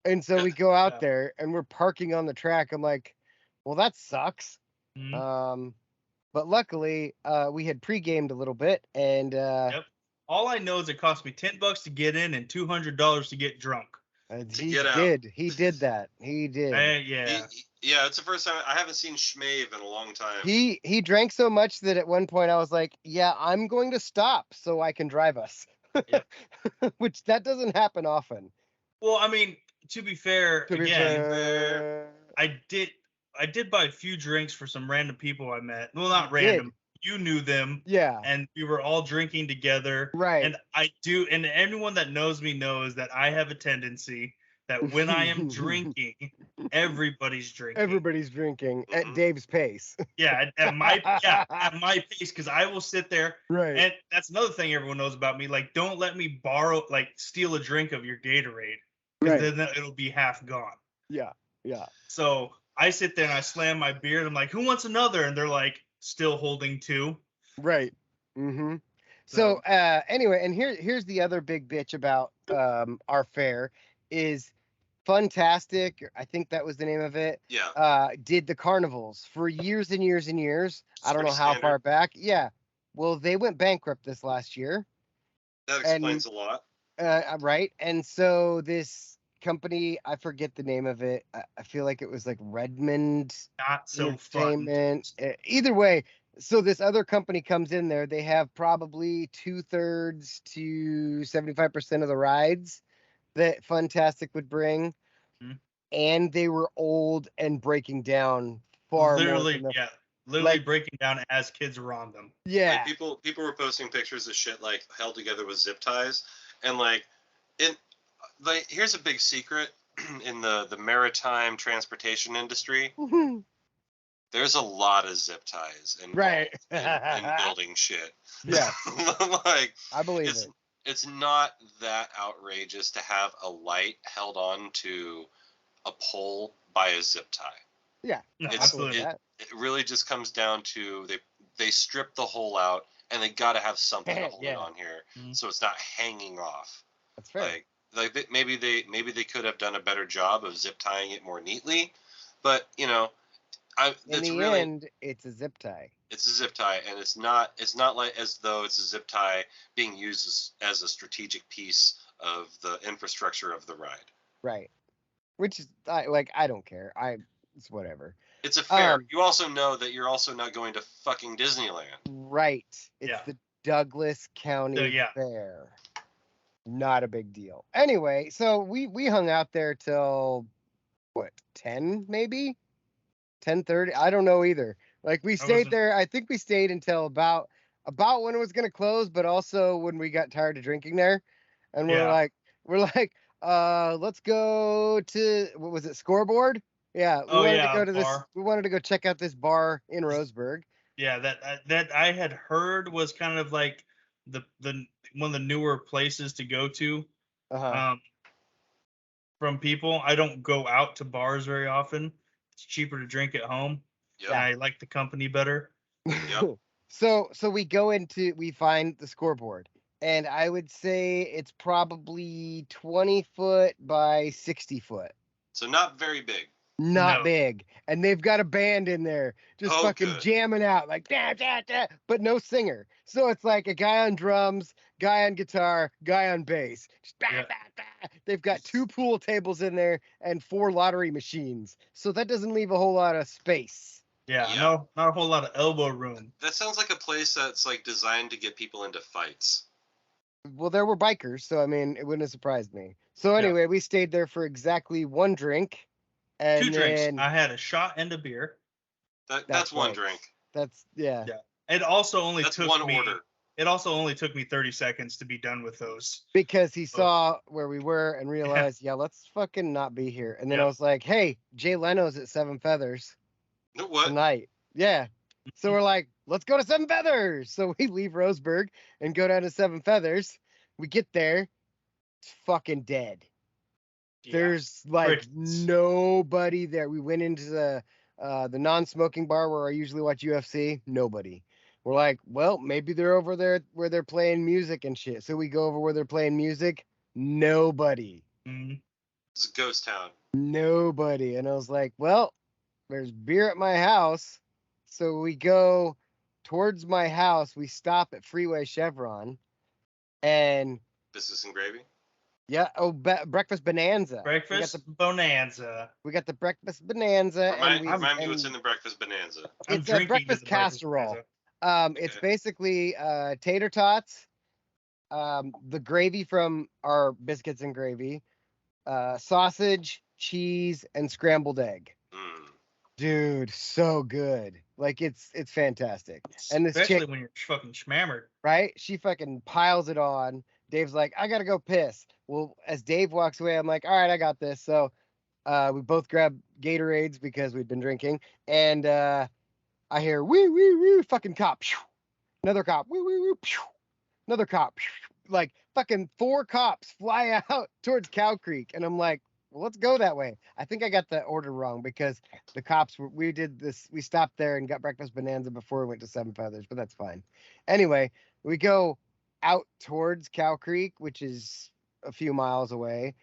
A: And so we go out there and we're parking on the track. I'm like, well, that sucks.
B: Mm-hmm.
A: But luckily, we had pre-gamed a little bit, and
B: all I know is it cost me $10 to get in and $200 to get drunk.
A: He did that. He did.
D: Yeah, it's the first time I haven't seen Schmave in a long time.
A: He drank so much that at one point I was like, yeah, I'm going to stop so I can drive us.
B: Yep.
A: Which that doesn't happen often.
B: Well, I mean, to be fair,
A: To be
B: again,
A: fair,
B: I did buy a few drinks for some random people I met. Well, not
A: You
B: random. You knew them.
A: yeah,
B: And we were all drinking together.
A: right.
B: And and anyone that knows me knows that I have a tendency that when I am drinking, everybody's drinking.
A: Everybody's drinking at
D: Mhm.
A: Dave's pace.
B: Yeah, at my pace, because I will sit there.
A: Right.
B: And that's another thing everyone knows about me. Like, don't let me steal a drink of your Gatorade, because
A: Right.
B: then it'll be half gone.
A: Yeah. Yeah.
B: So I sit there and I slam my beer, and I'm like, "Who wants another?" And they're like, still holding two.
A: Right. Mm-hmm. So anyway, and here's the other big bitch about our fair is Funtastic, I think that was the name of it.
D: Yeah.
A: Did the carnivals for years and years and years. I don't know how
D: Pretty
A: far back. Yeah. Well, they went bankrupt this last year.
D: That explains a lot.
A: Right. And so this company, I forget the name of it. I feel like it was like Redmond
B: Not so fun.
A: Entertainment. Either way, so this other company comes in there. They have probably 2/3 to 75% of the rides that Funtastic would bring.
B: Mhm.
A: And they were old and breaking down far
B: Literally,
A: more than
B: literally
A: like-
B: breaking down as kids were on them.
A: yeah.
D: Like people were posting pictures of shit like held together with zip ties, and like here's a big secret in the maritime transportation industry. There's a lot of zip ties involved
A: Right.
D: in building shit.
A: Yeah.
D: Like
A: I believe it.
D: it's not that outrageous to have a light held on to a pole by a zip tie.
A: Yeah.
B: No,
A: I
B: absolutely.
A: believe that.
D: It really just comes down to they strip the hole out, and they got to have something to hold
A: Yeah.
D: it on here,
B: Mhm.
D: so it's not hanging off.
A: That's fair.
D: Maybe they could have done a better job of zip tying it more neatly, but
A: In
D: that's
A: the
D: really
A: end, it's a zip tie.
D: it's a zip tie, and it's not like as though it's a zip tie being used as a strategic piece of the infrastructure of the ride.
A: Right. Which is I don't care. It's whatever.
D: It's a fair. You also know that you're also not going to fucking Disneyland.
A: Right. It's
B: Yeah.
A: the Douglas County
B: Yeah.
A: Fair. Not a big deal. Anyway, so we hung out there till what, 10 maybe? 10:30? I don't know either. Like we stayed there. I think we stayed until about when it was going to close, but also when we got tired of drinking there. And we're like let's go to, what was it, Scoreboard? Yeah, we wanted to go to
B: bar.
A: we wanted to go check out this bar in Roseburg.
B: Yeah, that I had heard was kind of like the one of the newer places to go to.
A: Uh-huh.
B: From people. I don't go out to bars very often. It's cheaper to drink at home.
D: Yep.
B: And I like the company better.
D: Yep.
A: So we find the Scoreboard, and I would say it's probably 20 foot by 60 foot.
D: So not very big.
A: Not
B: No.
A: big. And they've got a band in there just fucking
D: good.
A: jamming out like da, da, da, but no singer. So it's like a guy on drums, guy on guitar, guy on bass. Just bah,
B: Yeah.
A: bah, bah. They've got 2 pool tables in there and 4 lottery machines. So that doesn't leave a whole lot of space.
B: Yeah,
D: Yeah.
B: no, not a whole lot of elbow room.
D: That sounds like a place that's like designed to get people into fights.
A: Well, there were bikers, so I mean, it wouldn't have surprised me. So anyway, we stayed there for exactly 1 drink. And
B: 2 drinks.
A: then,
B: I had a shot and a beer.
D: That's one
A: right.
D: drink.
A: That's
B: Yeah. It also only
D: That's
B: took
D: one
B: me
D: order.
B: It also only took me 30 seconds to be done with those.
A: Because he saw where we were and realized, let's fucking not be here. And then I was like, hey, Jay Leno's at 7 Feathers
D: What?
A: tonight. Yeah. So we're like, let's go to 7 Feathers. So we leave Roseburg and go down to 7 Feathers. We get there. It's fucking dead.
B: Yeah.
A: There's like
B: Crickets.
A: nobody there. We went into the non-smoking bar where I usually watch UFC. Nobody. We're like, well, maybe they're over there where they're playing music and shit. So we go over where they're playing music. Nobody.
B: Mhm.
D: It's a ghost town.
A: Nobody. And I was like, well, there's beer at my house. So we go towards my house. We stop at Freeway Chevron. And
D: Biscuits and gravy.
A: yeah, Breakfast Bonanza.
B: Breakfast bonanza.
A: We got the Breakfast Bonanza.
D: Remind me what's in the breakfast bonanza.
B: I'm
A: It's a
B: drinking
A: breakfast
B: the breakfast
A: casserole.
B: bonanza.
A: It's
D: Okay.
A: basically tater tots, the gravy from our biscuits and gravy, sausage, cheese, and scrambled egg.
D: Mm.
A: Dude, so good. Like it's fantastic. And this
B: Especially
A: chick,
B: when you're fucking schmammered.
A: right? She fucking piles it on. Dave's like, I gotta go piss. Well, as Dave walks away, I'm like, all right, I got this. So we both grab Gatorades because we'd been drinking, and I hear woo woo woo, fucking cop, another cop, woo woo woo, another cop, like fucking 4 cops fly out towards Cow Creek, and I'm like, well, let's go that way. I think I got the order wrong because the cops we did this, we stopped there and got breakfast bonanza before we went to Seven Feathers, but that's fine. Anyway, we go out towards Cow Creek, which is a few miles away.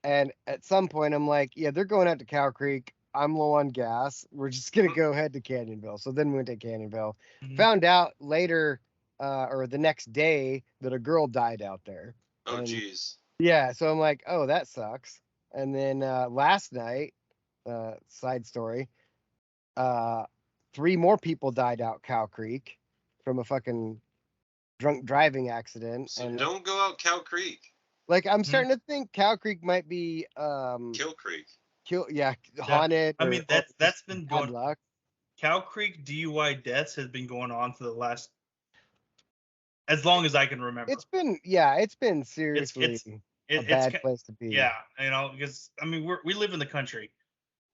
A: And at some point, I'm like, yeah, they're going out to Cow Creek. I'm low on gas. We're just going to go head to Canyonville. So then we went to Canyonville.
B: Mhm.
A: Found out later or the next day that a girl died out there.
D: Oh,
A: And,
D: geez.
A: yeah. So I'm like, oh, that sucks. And then last night, side story, 3 more people died out Cow Creek from a fucking drunk driving accident.
D: So
A: and
D: don't go out Cow Creek.
A: like I'm starting to think Cow Creek might be
D: Kill Creek.
A: haunted.
B: I mean,
A: or
B: that's been
A: bad
B: going.
A: luck.
B: Cow Creek DUI deaths has been going on for the last, as long as I can remember.
A: It's been seriously a bad place to be.
B: Yeah, because I mean we live in the country.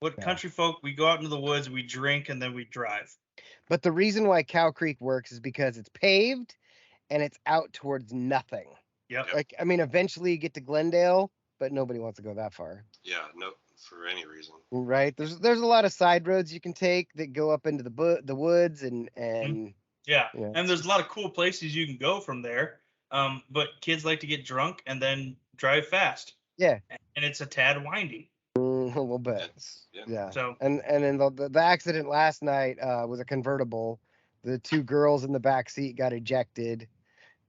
B: What country folk? We go out into the woods, we drink, and then we drive.
A: But the reason why Cow Creek works is because it's paved and it's out towards nothing.
B: Yep.
A: Like, I mean, eventually you get to Glendale, but nobody wants to go that far.
D: Yeah, no, for any reason.
A: Right? There's a lot of side roads you can take that go up into the woods and
B: Yeah,
A: you know,
B: and there's a lot of cool places you can go from there. But kids like to get drunk and then drive fast.
A: Yeah.
B: And it's a tad windy.
A: a little bit. Yeah.
B: So
A: and then the accident last night was a convertible. The 2 girls in the back seat got ejected,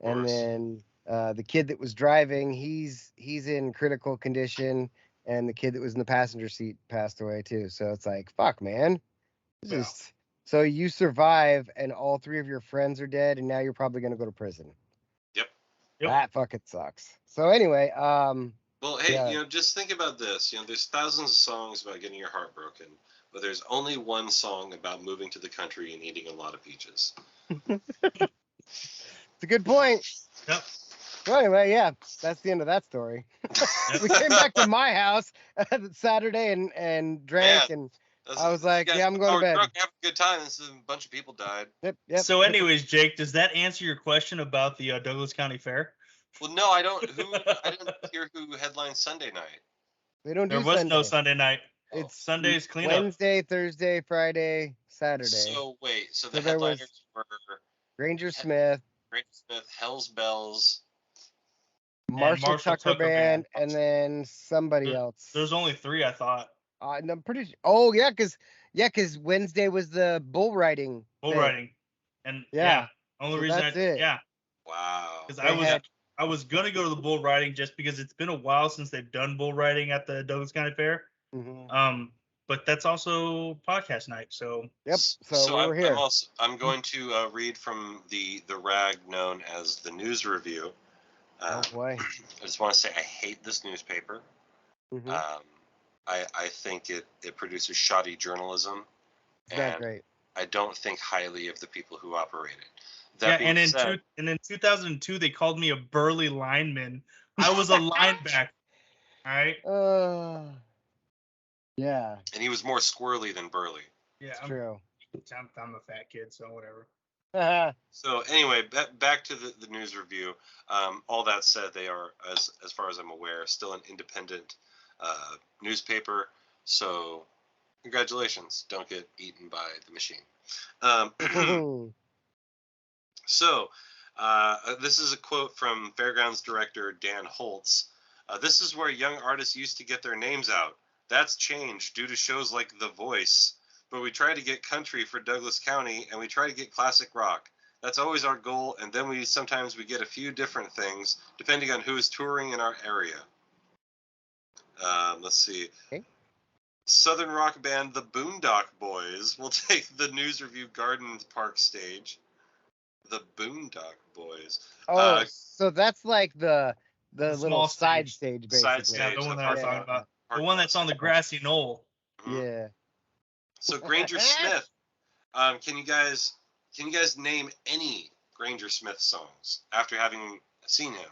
A: and then the kid that was driving, he's in critical condition, and the kid that was in the passenger seat passed away too. So it's like, fuck, man. So you survive, and all 3 of your friends are dead, and now you're probably gonna go to prison.
D: Yep.
A: That fucking sucks. So anyway,
D: well, hey, just think about this. There's thousands of songs about getting your heart broken, but there's only one song about moving to the country and eating a lot of peaches.
A: It's a good point.
B: Yep.
A: So anyway, yeah, that's the end of that story. We came back to my house Saturday and drank, and I was like, yeah, I'm going to bed.
D: Drunk, have a good time. This is a bunch of people died.
A: Yep.
B: So anyways, Jake, does that answer your question about the Douglas County Fair?
D: Well, no, I don't. I didn't hear who headlined Sunday night.
A: They don't
B: There
A: do
B: was
A: Sunday.
B: no Sunday night.
A: It's
B: Sunday's cleanup.
A: Wednesday, Thursday, Friday, Saturday.
D: So wait, so the
A: there
D: headliners were
A: Granger Smith,
D: Hell's Bells,
A: Marshall Tucker Band, and then somebody else.
B: There's only 3, I thought.
A: I'm pretty sure. Oh yeah, because Wednesday was the bull riding.
B: And
A: so
B: only reason
A: that's it.
B: Yeah.
D: Wow.
B: Because I was gonna go to the bull riding just because it's been a while since they've done bull riding at the Douglas County Fair.
A: Mm-hmm.
B: But that's also podcast night, so.
A: Yep. So we're here.
D: I'm going to read from the rag known as the news review.
A: Oh boy.
D: I just want to say I hate this newspaper.
A: Mm-hmm.
D: I think it produces shoddy journalism.
A: It's not great.
D: I don't think highly of the people who operate it.
B: And in 2002 they called me a burly lineman. I was a linebacker. All right.
A: Yeah.
D: And he was more squirrely than burly.
B: Yeah,
A: it's true.
B: I'm a fat kid, so whatever.
D: So anyway, back to the news review. All that said, they are, as far as I'm aware, still an independent newspaper. So congratulations. Don't get eaten by the machine. So this is a quote from Fairgrounds director Dan Holtz. This is where young artists used to get their names out. That's changed due to shows like The Voice. But we try to get country for Douglas County, and we try to get classic rock. That's always our goal, and then sometimes we get a few different things, depending on who is touring in our area. Let's see. Okay. Southern rock band The Boondock Boys will take the News Review Garden Park stage. The Boondock Boys.
A: Oh, so that's like the
B: The
A: little
B: small
A: side
B: stage.
A: stage, basically.
D: Side
B: Yeah,
D: stage.
B: the one
D: the
B: that I was
A: parking
B: talking
A: lot.
B: about. The
D: parking
B: one
D: lot
B: that's on the
D: stage.
B: grassy knoll.
D: Mhm.
A: Yeah.
D: So Granger Smith, can you guys name any Granger Smith songs after having seen him?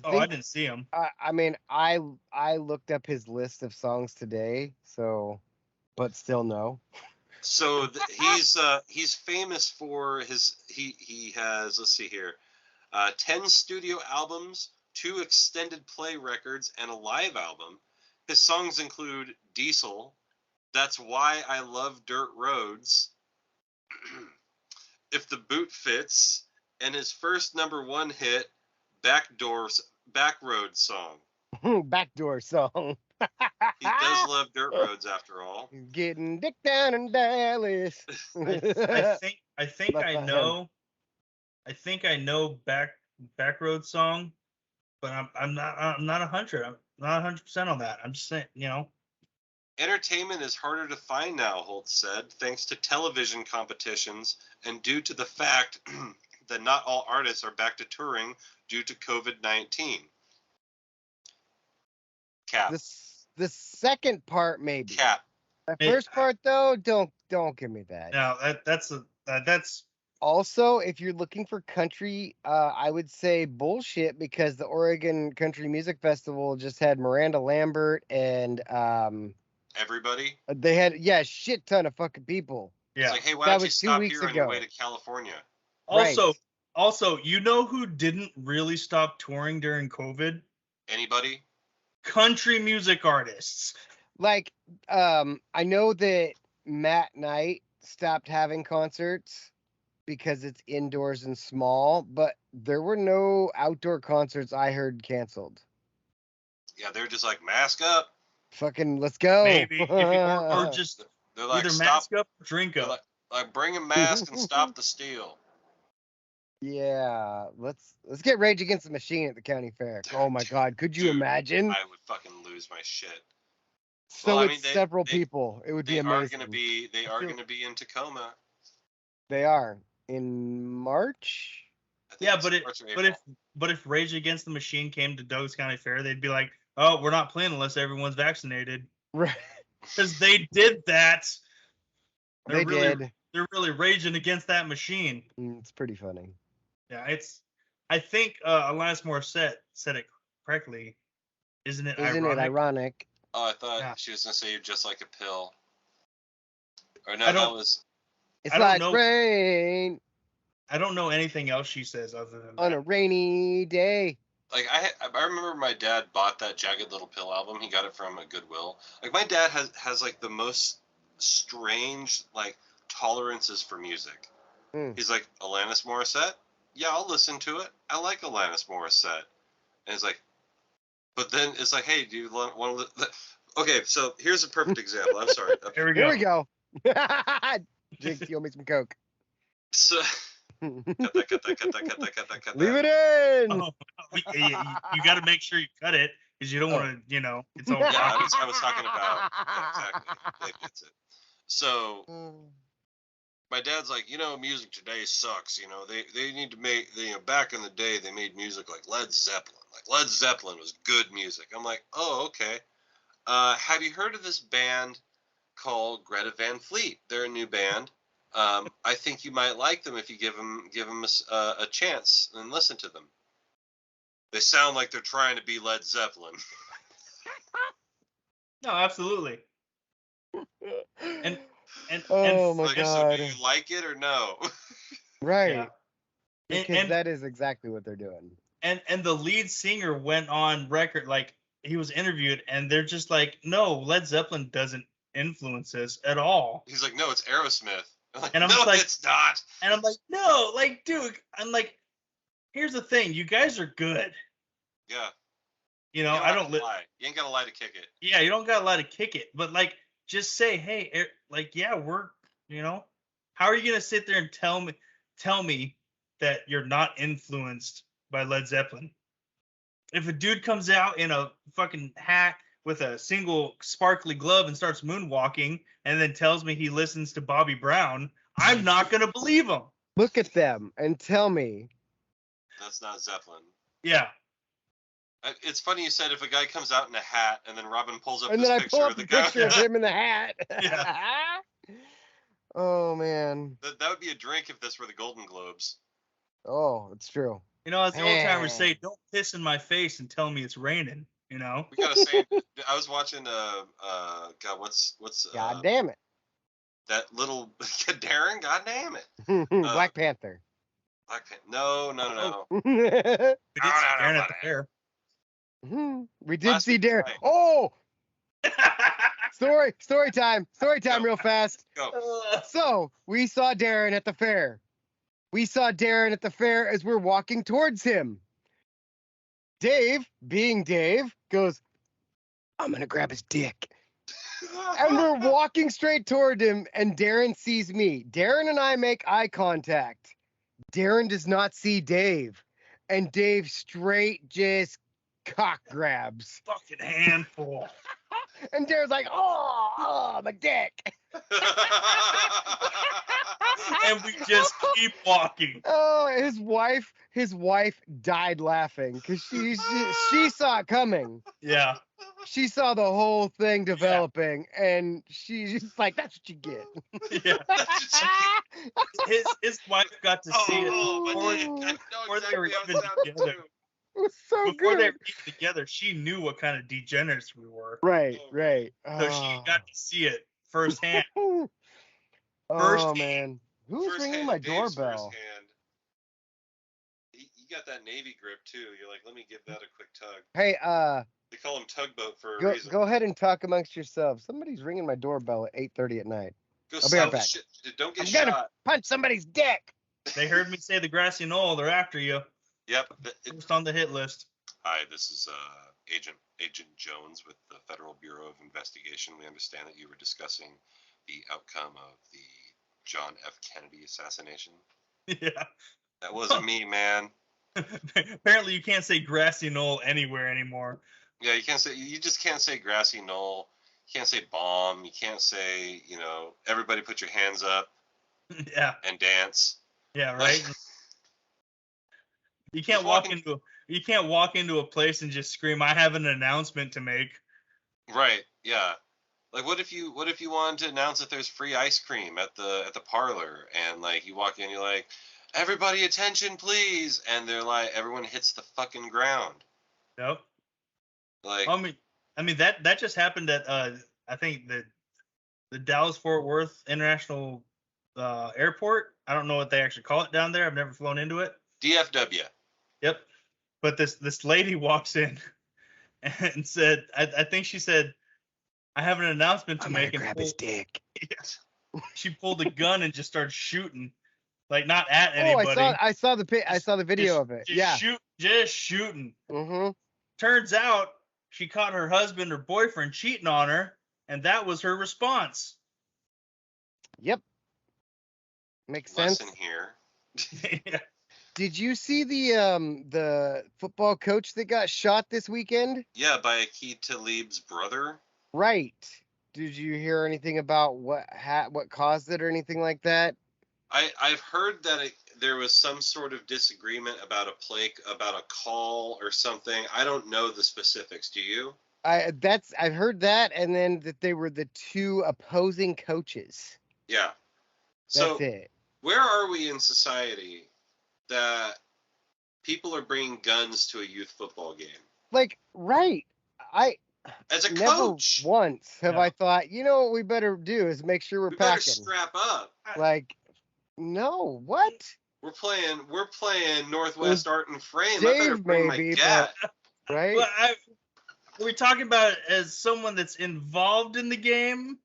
B: I didn't see him.
A: I mean, I looked up his list of songs today, so, but still no.
D: So he's famous for he has, let's see here, 10 studio albums, 2 extended play records, and a live album. His songs include Diesel, That's Why I Love Dirt Roads, If the Boot Fits, and his first #1 hit, Backroad Song.
A: Backdoor song.
D: He does love dirt roads after all.
A: Getting dick down in Dallas.
B: I think I know. I think I know Backroad Song, but I'm not 100. I'm not 100% on that. I'm just saying,
D: Entertainment is harder to find now, Holt said, thanks to television competitions and due to the fact that not all artists are back to touring due to COVID-19. Cap.
A: The second part, maybe.
D: Cap.
A: The first part, though, don't give me that.
B: No, that's
A: Also, if you're looking for country, I would say bullshit, because the Oregon Country Music Festival just had Miranda Lambert and
D: Everybody.
A: they had shit ton of fucking people.
D: It's like, hey, why don't you stop here on your way to California?
B: Also, you know who didn't really stop touring during COVID?
D: Anybody?
B: Country music artists.
A: Like, I know that Matt Knight stopped having concerts because it's indoors and small, but there were no outdoor concerts I heard canceled.
D: Yeah, they're just like, mask up.
A: Fucking let's go.
B: Maybe. Or just
D: they're like,
B: either
D: stop,
B: mask up or drink up.
D: Like bring a mask and stop the steal.
A: Yeah, let's get Rage Against the Machine at the county fair. Oh my God, could you imagine?
D: I would fucking lose my shit.
A: So several people. It would be amazing.
D: They are gonna be in Tacoma.
A: They are in March.
B: Yeah, but if Rage Against the Machine came to Doug's County Fair, they'd be like, "Oh, we're not playing unless everyone's vaccinated."
A: Right.
B: Because they did that.
A: They did.
B: They're really raging against that machine.
A: It's pretty funny.
B: Yeah, I think Alanis Morissette said it correctly. Isn't it
A: ironic?
D: Oh, I thought she was gonna say you're just like a pill. Or no, that was.
A: It's like rain.
B: I don't know anything else she says other than
A: on a rainy day.
D: Like I remember my dad bought that Jagged Little Pill album. He got it from a Goodwill. Like my dad has like the most strange like tolerances for music. He's like, Alanis Morissette? Yeah, I'll listen to it. I like Alanis Morissette. And it's like, but then it's like, hey, do you want to? Okay, so here's a perfect example. I'm sorry.
B: Here we go.
A: Jinx, you owe me some Coke.
D: So. Cut that.
A: Leave it in.
B: Oh, you got to make sure you cut it because you don't want to, it's all.
D: Yeah, I was talking about exactly. That's it. So my dad's like, music today sucks. They need to make. Back in the day, they made music like Led Zeppelin. Like Led Zeppelin was good music. I'm like, oh, okay. Have you heard of this band called Greta Van Fleet? They're a new band. I think you might like them if you give them a chance and listen to them. They sound like they're trying to be Led Zeppelin.
B: No, absolutely. And
A: my God.
D: So do you like it or no?
A: Right.
B: Yeah.
A: Because that is exactly what they're doing.
B: And the lead singer went on record, like he was interviewed, and they're just like, no, Led Zeppelin doesn't influence us at all.
D: He's like, no, it's Aerosmith. Like,
B: and I'm
D: no,
B: like,
D: it's not.
B: And I'm like, no, like, dude, I'm like, here's the thing, you guys are good.
D: Yeah.
B: I don't
D: lie. You ain't got to lie to kick it.
B: Yeah, you don't got to lie to kick it, but like, just say, hey, like, yeah, we're, how are you gonna sit there and tell me that you're not influenced by Led Zeppelin? If a dude comes out in a fucking hat with a single sparkly glove and starts moonwalking and then tells me he listens to Bobby Brown, I'm not going to believe him.
A: Look at them and tell me.
D: That's not Zeppelin.
B: Yeah.
D: It's funny you said if a guy comes out in a hat and then Robin pulls up
A: And
D: this
A: then I
D: picture
A: pull
D: of
A: up
D: the
A: a
D: guy.
A: picture of him in the hat.
B: Yeah.
A: Oh, man.
D: That would be a drink if this were the Golden Globes.
A: Oh, it's true.
B: You know, as the old timers say, don't piss in my face and tell me it's raining. You know.
D: We gotta say, I was watching God, what's
A: God damn it.
D: that little Darren? God damn it.
A: Black Panther.
D: Black Panther. No.
B: We did see Darren at the
D: buddy.
B: fair.
A: We did
D: Last
A: see
D: week
A: Darren.
D: night.
A: Oh, story time
D: Go.
A: real fast.
D: Go.
A: So we saw Darren at the fair. We saw Darren at the fair as we're walking towards him. Dave, being Dave, goes, I'm going to grab his dick. And we're walking straight toward him, and Darren sees me. Darren and I make eye contact. Darren does not see Dave. And Dave straight just cock grabs.
B: Fucking handful.
A: And Darren's like, oh, my dick.
B: And we just keep walking.
A: Oh, his wife died laughing because she saw it coming.
B: Yeah.
A: She saw the whole thing developing, and she's just like, "That's what you get."
B: Yeah. His wife got to see it before they were even together.
A: It was so
B: Before
A: good.
B: they were even together, she knew what kind of degenerates we were.
A: Right.
B: So she got to see it firsthand.
A: Oh
B: First
A: man, who's
D: First
A: ringing
D: hand,
A: my
D: Dave's
A: doorbell?
D: first hand. You got that Navy grip too. You're like, let me give that a quick tug.
A: Hey,
D: They call them tugboat for a reason.
A: go ahead and talk amongst yourselves. Somebody's ringing my doorbell at 8:30 at night.
D: Go
A: I'll be right
D: sell the
A: back.
D: shit. Don't get
A: I'm
D: shot.
A: gonna punch somebody's dick.
B: They heard me say the grassy knoll. They're after you.
D: Yep.
B: First on the hit list.
D: Hi, this is Agent Jones with the Federal Bureau of Investigation. We understand that you were discussing the outcome of the John F. Kennedy assassination.
B: Yeah.
D: That wasn't me, man.
B: Apparently, you can't say grassy knoll anywhere anymore.
D: Yeah, you just can't say grassy knoll. You can't say bomb. You can't say, everybody put your hands up
B: Yeah.
D: and dance.
B: Yeah. Right. You can't walk into a place and just scream, "I have an announcement to make."
D: Right. Yeah. Like, what if you wanted to announce that there's free ice cream at the parlor, and like you walk in, you're like, "Everybody, attention, please!" And they're like, everyone hits the fucking ground.
B: Nope.
D: Like,
B: I mean that just happened at I think the Dallas Fort Worth International Airport. I don't know what they actually call it down there. I've never flown into it.
D: DFW.
B: Yep. But this lady walks in and said, I think she said, "I have an announcement to make." And
A: grab his dick.
B: she pulled a gun and just started shooting, like not at anybody.
A: Oh, I saw the video of it.
B: Just shooting.
A: Mm-hmm.
B: Turns out she caught her husband or boyfriend cheating on her, and that was her response.
A: Yep. Makes sense.
D: Lesson here.
B: Yeah.
A: Did you see the football coach that got shot this weekend?
D: Yeah, by Aqib Talib's brother.
A: Right. Did you hear anything about what caused it or anything like that?
D: I've heard that there was some sort of disagreement about a call or something. I don't know the specifics. Do you?
A: I've heard that, and then that they were the two opposing coaches.
D: Yeah.
A: That's it.
D: Where are we in society that people are bringing guns to a youth football game?
A: Like, right.
D: As a
A: never
D: coach,
A: once have I thought, what we better do is make sure we're
D: we better
A: packing.
D: strap up.
A: Like, no, what?
D: We're playing Northwest Art and Frame.
A: Dave,
D: I better bring
A: maybe,
D: my gat.
A: Right?
B: Well, are we talking about it as someone that's involved in the game?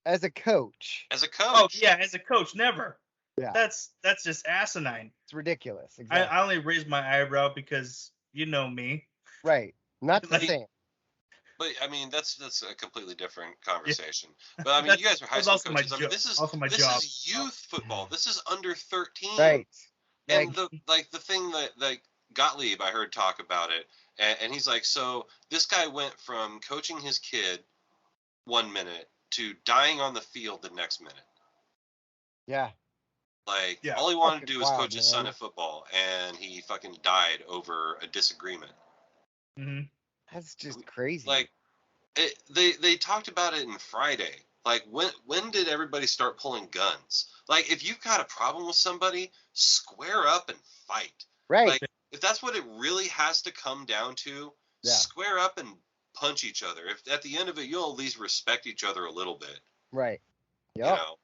A: As a coach.
D: As a coach.
B: Oh yeah, as a coach, never.
A: Yeah.
B: That's just asinine.
A: It's ridiculous. Exactly.
B: I only raised my eyebrow because you know me.
A: Right. Not the same.
D: But I mean, that's a completely different conversation. Yeah. But I mean, you guys are high school coaches. I mean, this is youth football. This is under 13.
A: Right.
D: And the thing that Gottlieb, I heard talk about it, and he's like, so this guy went from coaching his kid 1 minute to dying on the field the next minute.
A: Yeah.
D: Like,
B: Yeah.
D: all he wanted to
A: Fucking
D: do was
A: wild,
D: coach his son
A: man.
D: at football, and he fucking died over a disagreement.
B: Mm-hmm.
A: That's just crazy.
D: Like, they talked about it in Friday. Like, when did everybody start pulling guns? Like, if you've got a problem with somebody, square up and fight.
A: right.
D: Like, if that's what it really has to come down to,
A: Yeah.
D: square up and punch each other. If at the end of it, you'll at least respect each other a little bit.
A: Right. Yep.
D: You know.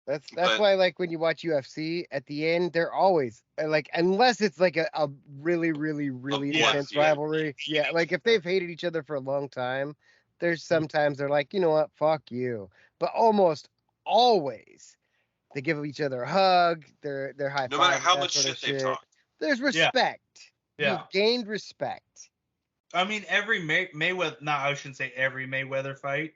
A: That's
D: But-
A: why, like, when you watch UFC, at the end they're always like, unless it's like a really
B: yeah,
A: intense rivalry. Yeah, like if they've hated each other for a long time, there's sometimes they're like, you know what, fuck you. But almost always they give each other a hug. They're high.
D: No matter how
A: that
D: much
A: sort of
D: shit they've talked.
A: There's respect.
B: Yeah.
A: You've gained respect.
B: I mean, every Mayweather. No, I shouldn't say every Mayweather fight.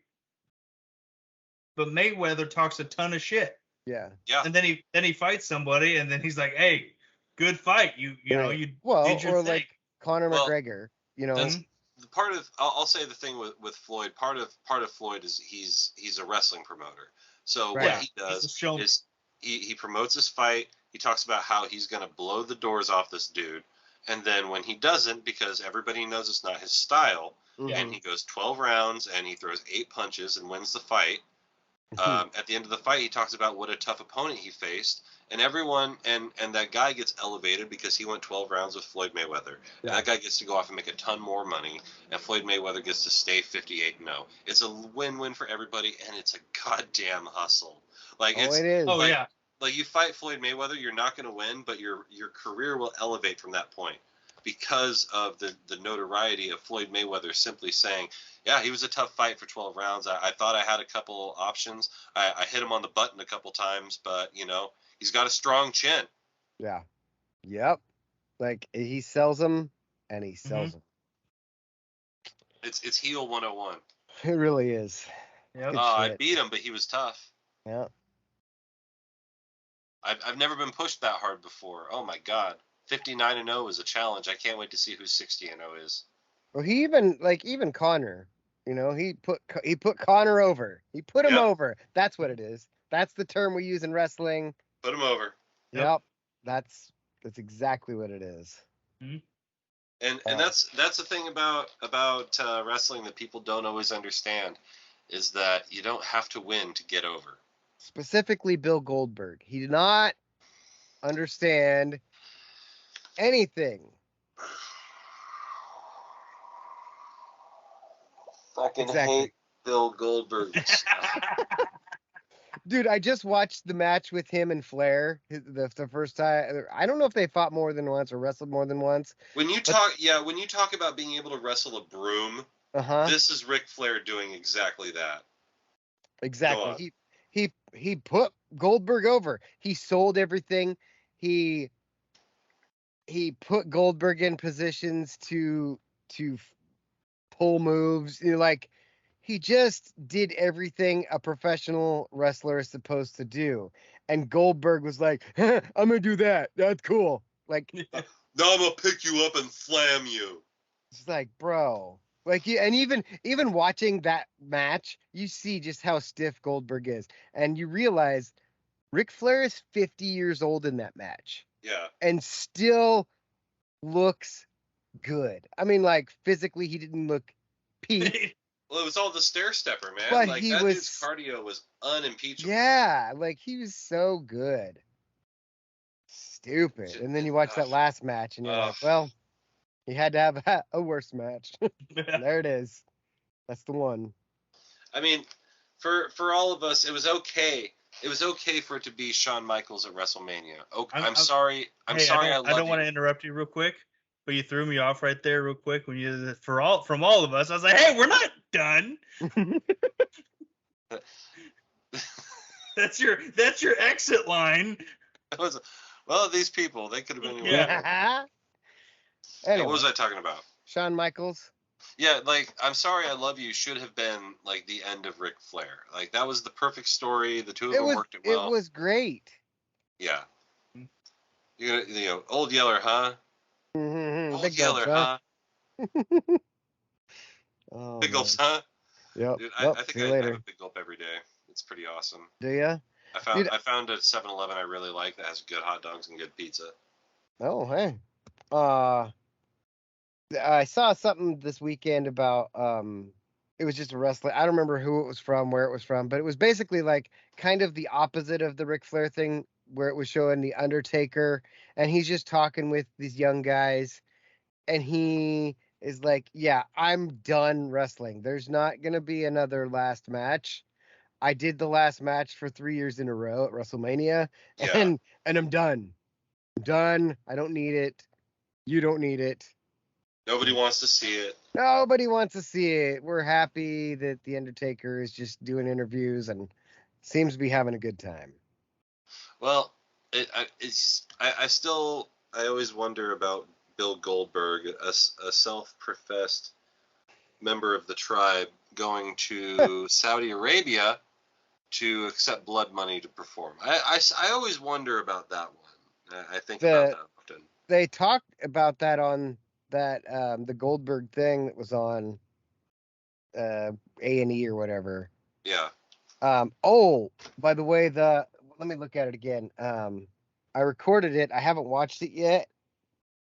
B: But Mayweather talks a ton of shit.
A: Yeah.
D: Yeah.
B: And then he fights somebody, and then he's like, "Hey, good fight. You know,
A: Right.
B: you
A: Well,
B: did your
A: or
B: thing."
A: like Conor
D: Well,
A: McGregor. You know.
D: That's the part of. I'll say the thing with Floyd. Part of Floyd is he's a wrestling promoter. So
A: Right.
D: what
B: Yeah,
D: he
B: he's a
D: does
B: showman.
D: is he promotes his fight. He talks about how he's going to blow the doors off this dude, and then when he doesn't, because everybody knows it's not his style, and he goes 12 rounds and he throws 8 punches and wins the fight. At the end of the fight, he talks about what a tough opponent he faced, and everyone and that guy gets elevated because he went 12 rounds with Floyd Mayweather.
A: Yeah.
D: And that guy gets to go off and make a ton more money, and Floyd Mayweather gets to stay 58-0. It's a win-win for everybody, and it's a goddamn hustle. Like
A: Oh,
D: it's
A: it is.
B: Oh
D: like,
B: yeah.
D: like you fight Floyd Mayweather, you're not going to win, but your career will elevate from that point because of the notoriety of Floyd Mayweather simply saying, yeah, he was a tough fight for 12 rounds. I thought I had a couple options. I hit him on the button a couple times, but, you know, he's got a strong chin.
A: Yeah. Yep. Like he sells them, and he sells them.
D: It's heel 101.
A: It really is.
B: Yep.
A: Good
D: I
A: shit.
D: beat him, but he was tough.
A: Yeah.
D: I've never been pushed that hard before. Oh, my God. 59-0 is a challenge. I can't wait to see who 60-0 is.
A: Well, he even Connor, you know, he put Connor over. He put him
D: Yep.
A: over. That's what it is. That's the term we use in wrestling.
D: Put him over.
A: Yep. That's exactly what it is.
B: Mm-hmm.
D: And that's the thing about wrestling that people don't always understand is that you don't have to win to get over.
A: Specifically, Bill Goldberg. He did not understand anything.
D: Fucking
A: Exactly.
D: hate Bill Goldberg.
A: Dude, I just watched the match with him and Flair the first time. I don't know if they fought more than once or wrestled more than once.
D: When you talk about being able to wrestle a broom, this is Ric Flair doing exactly that.
A: Exactly. He put Goldberg over. He sold everything. He put Goldberg in positions to pull moves. You know, like he just did everything a professional wrestler is supposed to do. And Goldberg was like, I'm gonna do that. That's cool. Like
D: Now I'm gonna pick you up and slam you.
A: it's like, bro. Like, and even watching that match, you see just how stiff Goldberg is, and you realize Ric Flair is 50 years old in that match,
D: Yeah.
A: and still looks good. I mean, like physically, he didn't look peak.
D: Well, it was all the stair stepper, man.
A: But
D: like
A: he
D: that
A: was-
D: dude's cardio was unimpeachable.
A: Yeah, like he was so good. Stupid. And then you watch that last match, and you're like, well, he had to have a worse match. There it is. That's the one.
D: I mean, for all of us, it was okay. It was okay for it to be Shawn Michaels at WrestleMania. Okay, I'm sorry. I'm sorry. I
B: don't want to interrupt you real quick, but you threw me off right there real quick when you did it from all of us. I was like, hey, we're not done. That's your exit line.
D: Well, these people, they could have been.
B: Yeah.
A: Anyway,
D: What was I talking about?
A: Shawn Michaels.
D: Yeah, like I'm sorry, I love you should have been like the end of Ric Flair. Like that was the perfect story. The two of them worked it well.
A: It was great.
D: Yeah. You know, old Yeller, huh?
A: Mm-hmm.
D: Old
A: Big
D: Yeller,
A: gulps,
D: huh?
A: Oh,
D: Big
A: man.
D: gulps, huh?
A: Yep.
D: Dude,
A: Yep.
D: I think
A: See you
D: I
A: later.
D: have a big gulp every day. It's pretty awesome.
A: Do ya?
D: I found a 7-Eleven I really like that has good hot dogs and good pizza.
A: Oh, hey. I saw something this weekend about it was just a wrestler. I don't remember who it was from, where it was from, but it was basically like kind of the opposite of the Ric Flair thing, where it was showing the Undertaker, and he's just talking with these young guys, and he is like, "Yeah, I'm done wrestling. There's not gonna be another last match. I did the last match for 3 years in a row at WrestleMania,
D: Yeah.
A: and I'm done. I'm done. I don't need it. You don't need it.
D: Nobody wants to see it.
A: Nobody wants to see it. We're happy that the Undertaker is just doing interviews and seems to be having a good time."
D: Well, I always wonder about Bill Goldberg, a self-professed member of the tribe, going to Saudi Arabia to accept blood money to perform. I always wonder about that one. I think about that often.
A: They talked about that on that the Goldberg thing that was on A&E or whatever.
D: Yeah.
A: Oh, by the way, let me look at it again. I recorded it. I haven't watched it yet,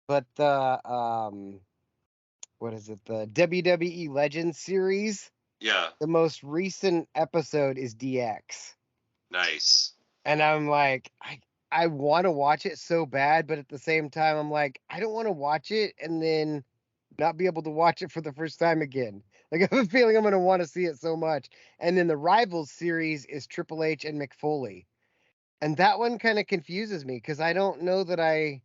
A: but the what is it? The WWE Legends series.
D: Yeah.
A: The most recent episode is DX.
D: Nice.
A: And I'm like, I want to watch it so bad, but at the same time, I'm like, I don't want to watch it and then not be able to watch it for the first time again. Like, I have a feeling I'm going to want to see it so much. And then the Rivals series is Triple H and Mick Foley. And that one kind of confuses me because I don't know that I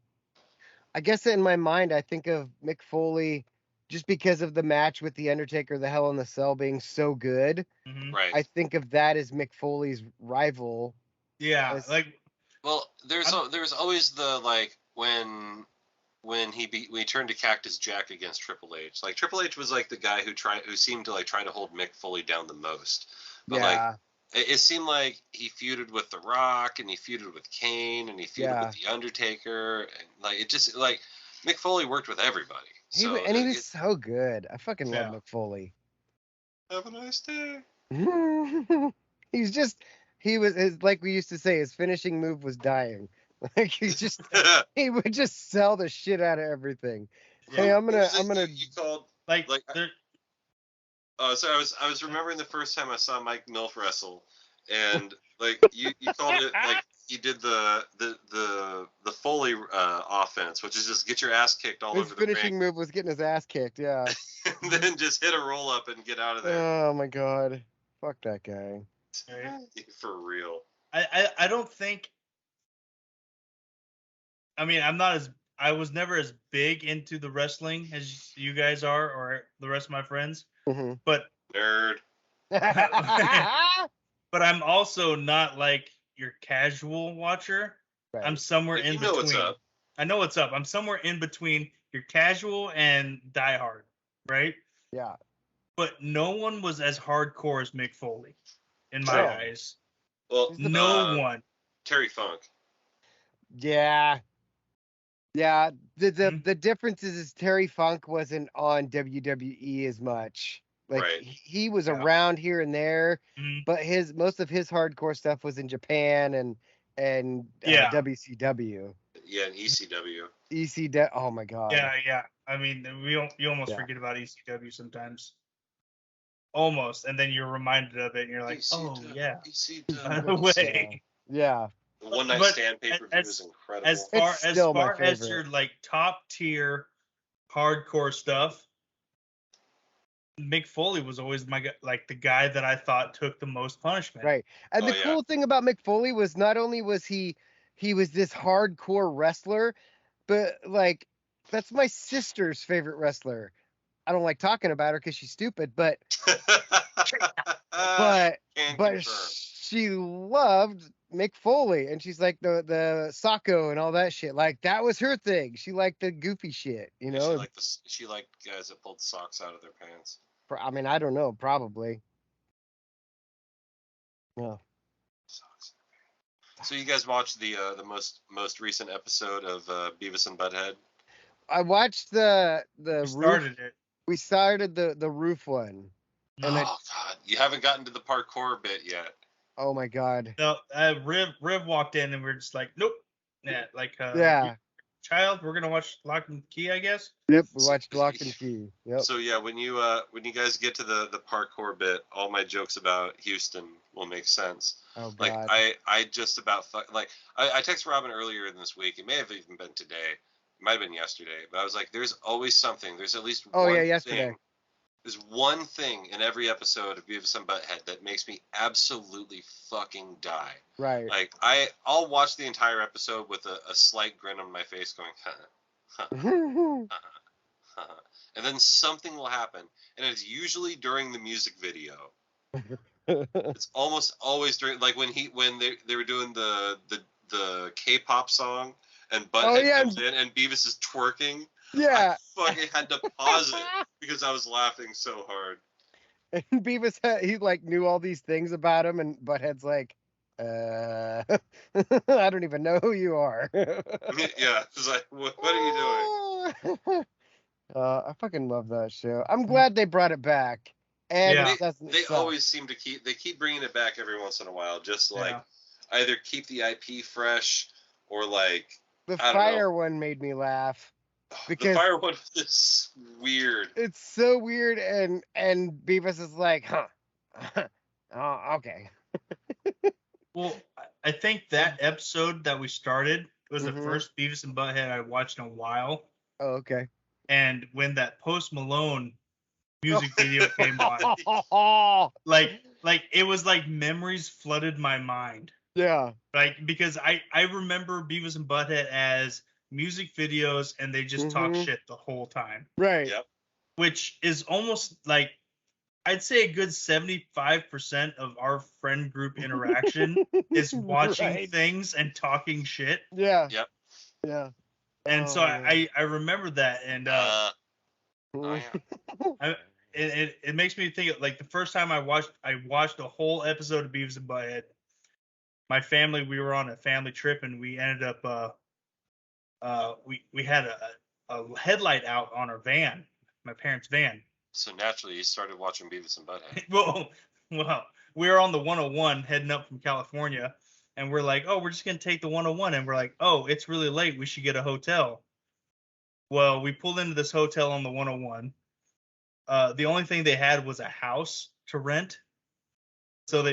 A: guess in my mind, I think of Mick Foley just because of the match with The Undertaker, the Hell in the Cell being so good.
B: Mm-hmm.
D: Right.
A: I think of that as Mick Foley's rival.
B: Yeah,
D: well, there's always the like when he turned to Cactus Jack against Triple H. Like Triple H was like the guy who seemed to like try to hold Mick Foley down the most. But like it seemed like he feuded with The Rock and he feuded with Kane and he feuded with The Undertaker and like it just like Mick Foley worked with everybody.
A: He was so good. I fucking love Mick Foley.
D: Have a nice day.
A: He was like we used to say, his finishing move was dying. Like he would just sell the shit out of everything. Yeah. Hey, I'm gonna.
D: You called
B: like.
D: So I was remembering the first time I saw Mike Milf wrestle, and like you called it like he did the Foley offense, which is just get your ass kicked all over the ring.
A: His finishing move was getting his ass kicked, yeah.
D: And then just hit a roll up and get out of there.
A: Oh my god, fuck that guy.
D: For real.
B: I don't think. I mean, I was never as big into the wrestling as you guys are, or the rest of my friends.
A: Mm-hmm.
B: But
D: nerd.
B: But I'm also not like your casual watcher. Right. I'm somewhere in between.
D: What's up.
B: I know what's up. I'm somewhere in between your casual and diehard, right?
A: Yeah.
B: But no one was as hardcore as Mick Foley, in my eyes.
D: Well,
B: no one.
D: Terry Funk.
A: Yeah. Yeah. The difference is Terry Funk wasn't on WWE as much. Like he was around here and there, but most of his hardcore stuff was in Japan and WCW.
D: Yeah, and ECW.
A: ECW. Oh my god.
B: Yeah. I mean, you almost forget about ECW sometimes. Almost, and then you're reminded of it, and you're like, ECW, "Oh yeah." ECW. By the way.
A: Yeah.
D: The One Night Stand pay-per-view is incredible.
B: As far as your like top tier hardcore stuff, Mick Foley was always the guy that I thought took the most punishment.
A: Right. And the cool thing about Mick Foley was not only was he was this hardcore wrestler, but like that's my sister's favorite wrestler. I don't like talking about her because she's stupid, but she loved Mick Foley, and she's like the Sacco and all that shit. Like that was her thing. She liked the goofy shit, you know.
D: She liked guys that pulled socks out of their pants.
A: I mean, I don't know, probably. Yeah.
D: So you guys watched the most recent episode of Beavis and Butthead?
A: I watched the
B: started it.
A: We started the roof one.
D: And God, you haven't gotten to the parkour bit yet.
A: Oh my God.
B: No, Riv walked in and we're just like, nope. Yeah, like
A: Yeah.
B: child, we're gonna watch Lock and Key, I guess.
A: Yep. We watched Lock and Key. Yep.
D: So yeah, when you guys get to the parkour bit, all my jokes about Houston will make sense.
A: Oh God.
D: Like I just about I texted Robin earlier in this week. It may have even been today. It might have been yesterday. But I was like, there's always something. There's at least one
A: yesterday.
D: thing. There's one thing in every episode of Beavis and Butthead that makes me absolutely fucking die.
A: Right.
D: Like I'll watch the entire episode with a slight grin on my face, going, and then something will happen, and it's usually during the music video. It's almost always during, like when they were doing the K-pop song, and Butthead comes in and Beavis is twerking.
A: Yeah.
D: I fucking had to pause it because I was laughing so hard.
A: And Beavis, he like knew all these things about him, and Butthead's like, I don't even know who you are.
D: Yeah, it's like, what are you doing?
A: I fucking love that show. I'm glad they brought it back. And
D: they always seem to keep bringing it back every once in a while, just to like either keep the IP fresh or like
A: the fire one made me laugh. Because
D: the fire one is weird.
A: It's so weird, and Beavis is like, oh, okay.
B: Well, I think that episode that we started was the first Beavis and Butthead I watched in a while.
A: Oh, okay.
B: And when that Post Malone music video came on, like it was like memories flooded my mind.
A: Yeah.
B: Like, because I remember Beavis and Butthead as music videos, and they just talk shit the whole time.
A: Right.
D: Yep.
B: Which is almost like, I'd say a good 75% of our friend group interaction is watching things and talking shit.
A: Yeah.
D: Yep.
A: Yeah.
B: And so I remember that, and it makes me think of, like, the first time I watched a whole episode of Beavis and Butthead. My family, we were on a family trip, and we ended up we had a headlight out on our van, my parents' van.
D: So naturally, you started watching Beavis and Butthead.
B: well, we were on the 101 heading up from California, and we're like, oh, we're just gonna take the 101, and we're like, oh, it's really late, we should get a hotel. Well, we pulled into this hotel on the 101. The only thing they had was a house to rent. So